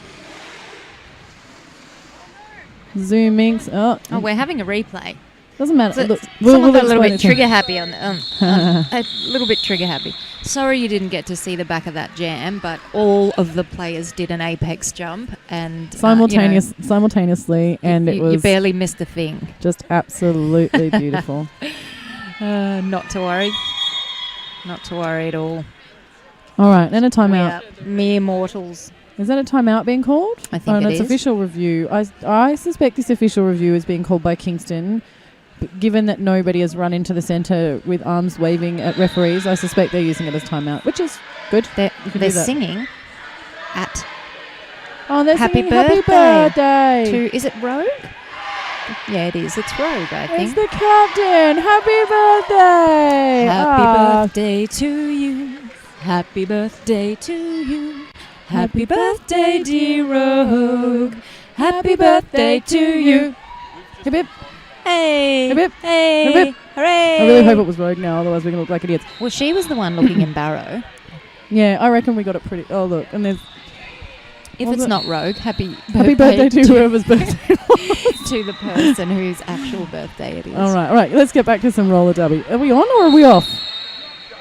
Zoom Minx. Oh, we're having a replay. Doesn't matter. So Look, someone got a little bit trigger happy on a little bit trigger happy. Sorry you didn't get to see the back of that jam, but all of the players did an apex jump and simultaneously, and it was you barely missed a thing. Just absolutely beautiful. Not to worry at all. All right, then a timeout. We are mere mortals. Is that a timeout being called? I think it it's is. Official review. I suspect this official review is being called by Kingston. But given that nobody has run into the centre with arms waving at referees, I suspect they're using it as timeout, which is good. They're singing at they're singing Happy Birthday to, is it Rogue? Yeah, it is. It's Rogue, I think. It's the captain. Happy birthday. Happy birthday to you. Happy birthday to you. Happy birthday, dear Rogue. Happy birthday to you. Hip hip. Hey. Hip hip. Hey. Hip hip. Hooray. I really hope it was Rogue now, otherwise we're going to look like idiots. Well, she was the one looking in Barrow. Yeah, I reckon we got it pretty... Oh, look, and there's... If it's not Rogue, happy birthday to whoever's birthday was. To the person whose actual birthday it is. All right, let's get back to some roller derby. Are we on or are we off?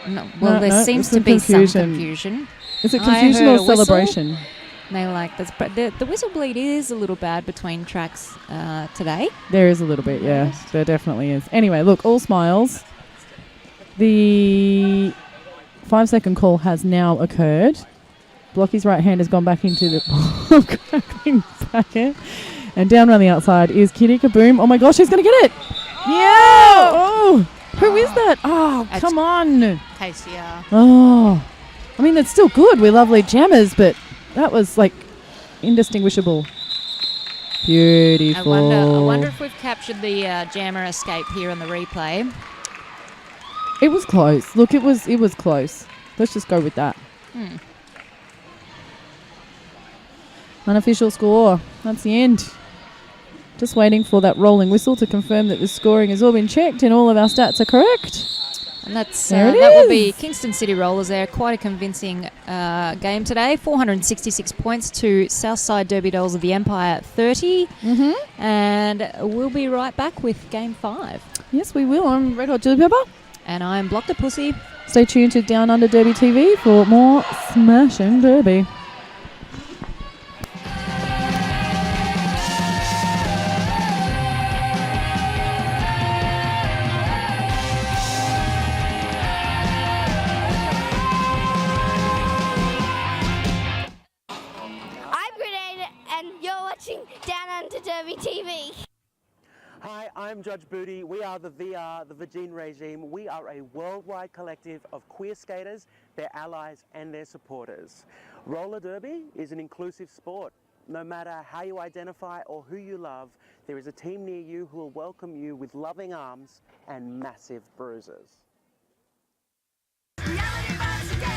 No, well, there seems to be some confusion. Is it confusion or celebration? They like this, but the whistle bleed is a little bad between tracks today. There is a little bit, yeah. There definitely is. Anyway, look, all smiles. The 5-second call has now occurred. Blocky's right hand has gone back into the crackling packet. And down around the outside is Kitty Kaboom. Oh my gosh, she's going to get it! Yeah! Oh! Who is that? Oh, come on! KCR. Oh. I mean, that's still good. We're lovely jammers, but that was like indistinguishable. Beautiful. I wonder if we've captured the jammer escape here on the replay. It was close. Look, it was close. Let's just go with that. Unofficial score. That's the end. Just waiting for that rolling whistle to confirm that the scoring has all been checked and all of our stats are correct. And that's that will be Kingston City Rollers there. Quite a convincing game today. 466 points to Southside Derby Dolls of the Empire 30. Mm-hmm. And we'll be right back with Game 5. Yes, we will. I'm Red Hot Chili Pepper. And I'm Block the Pussy. Stay tuned to Downunder Derby TV for more Smashing Derby. I'm Grenade and you're watching Downunder Derby TV. Hi, I'm Judge Booty. We are the VR, the Virgin Regime. We are a worldwide collective of queer skaters, their allies and their supporters. Roller derby is an inclusive sport. No matter how you identify or who you love, there is a team near you who will welcome you with loving arms and massive bruises. Reality bites again.